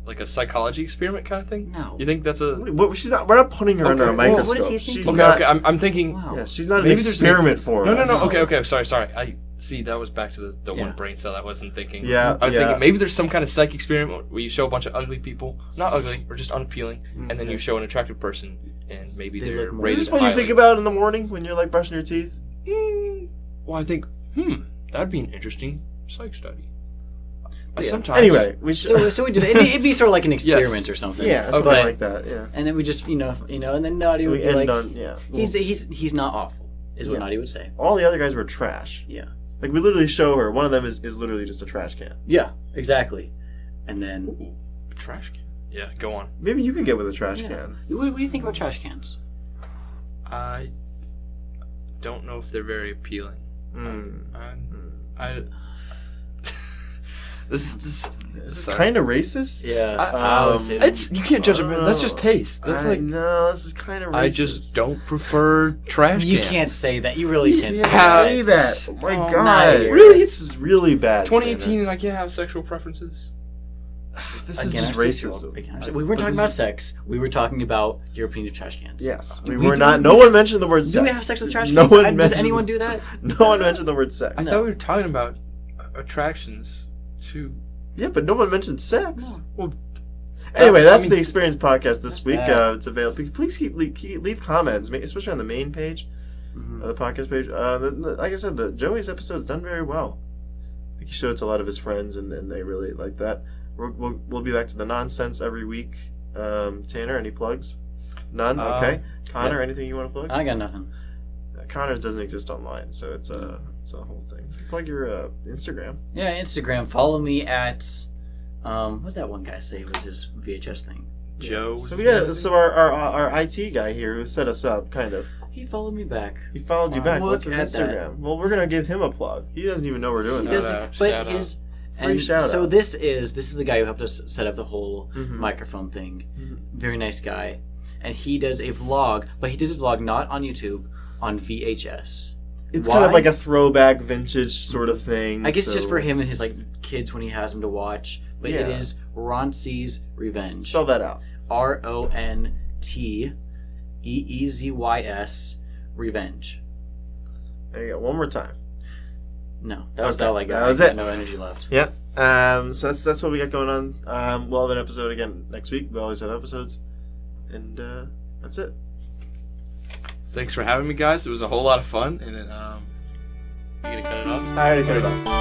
like a psychology experiment kind of thing. No. You think that's a She's not. We're not putting her under a Okay. microscope. What is he thinking? She's okay? not. Okay, I'm thinking. Wow. Yeah, she's not Maybe an there's experiment for No, us. no, no. Okay. Sorry. I see. That was back to the Yeah. one brain cell I wasn't thinking. Yeah, I was yeah. thinking maybe there's some kind of psych experiment where you show a bunch of ugly people, not ugly or just unappealing, and then you show an attractive person, and maybe They they're look more- Is rated this what you highly. think about in the morning when you're like brushing your teeth? Well, I think that'd be an interesting psych study. Yeah. Sometimes. Anyway, we should. So we do that. It'd be sort of like an experiment or something. yeah, something But- like that. Yeah. And then we just and then Nadia would We be end like, on yeah. he's not awful, is what Yeah. Nadia would say. All the other guys were trash. Yeah. Like we literally show her. One of them is literally just a trash can. Yeah, exactly. And then, Ooh, a trash can. Yeah, go on. Maybe you could get with a trash Yeah. can. what do you think about trash cans? I don't know if they're very appealing. Mm. I this Is this sorry. kind of racist? Yeah, I would say that. it's you can't judge a man. That's just taste. That's like no. This is kind of racist. I just don't prefer trash You cans. can't say that. You really You can't can't say say that. that. Oh my Oh, god! Nadia. Really? This is really bad. 2018 and I can't have sexual preferences. Tanner. This is Again, just our 6-year-old racism. breaking our- We weren't But talking this about is- sex. We were talking about your opinion of trash cans. Yes, we We were do- not. we No just- one mentioned the word sex. Do we have sex with trash No cans? one Does mentioned- anyone do that? No one mentioned the word sex. I No. thought we were talking about attractions to. Yeah, but no one mentioned sex. Well, Anyway, that's I mean- the Experience Podcast this That's week. bad. It's available. Please leave comments, especially on the main page, Mhm. the podcast page. Like I said, the Joey's episode's done very well. I think he showed it to a lot of his friends, and they really like that. We'll be back to the nonsense every week. Tanner, any plugs? None. Okay. Connor, anything you want to plug? I got nothing. Connor doesn't exist online, so it's a whole thing. Plug your Instagram. Yeah, Instagram. Follow me at what that one guy say was his VHS thing. Joe. So we got our IT guy here who set us up, kind of. He followed me back. He followed you Wow. back. Look What's his at that. Instagram? Well, we're gonna give him a plug. He doesn't even know we're doing He that. does, out, but shout out. his Free shout so out. this is the guy who helped us set up the whole Mhm. microphone thing. Mhm. Very nice guy, and he does a vlog, but he does a vlog not on YouTube, on VHS. It's Why? kind of like a throwback, vintage sort of thing. I guess so- just for him and his like kids when he has them to watch. But it Yeah. is Roncee's Revenge. Spell that out. RONTEEZYS Revenge. There you go. One more time. No, that was Okay, all I got. that was I got it. no energy left. Yeah. So that's what we got going on. We'll have an episode again next week. We always have episodes, and that's it. Thanks for having me, guys. It was a whole lot of fun, and you gonna cut it off? I already cut it off.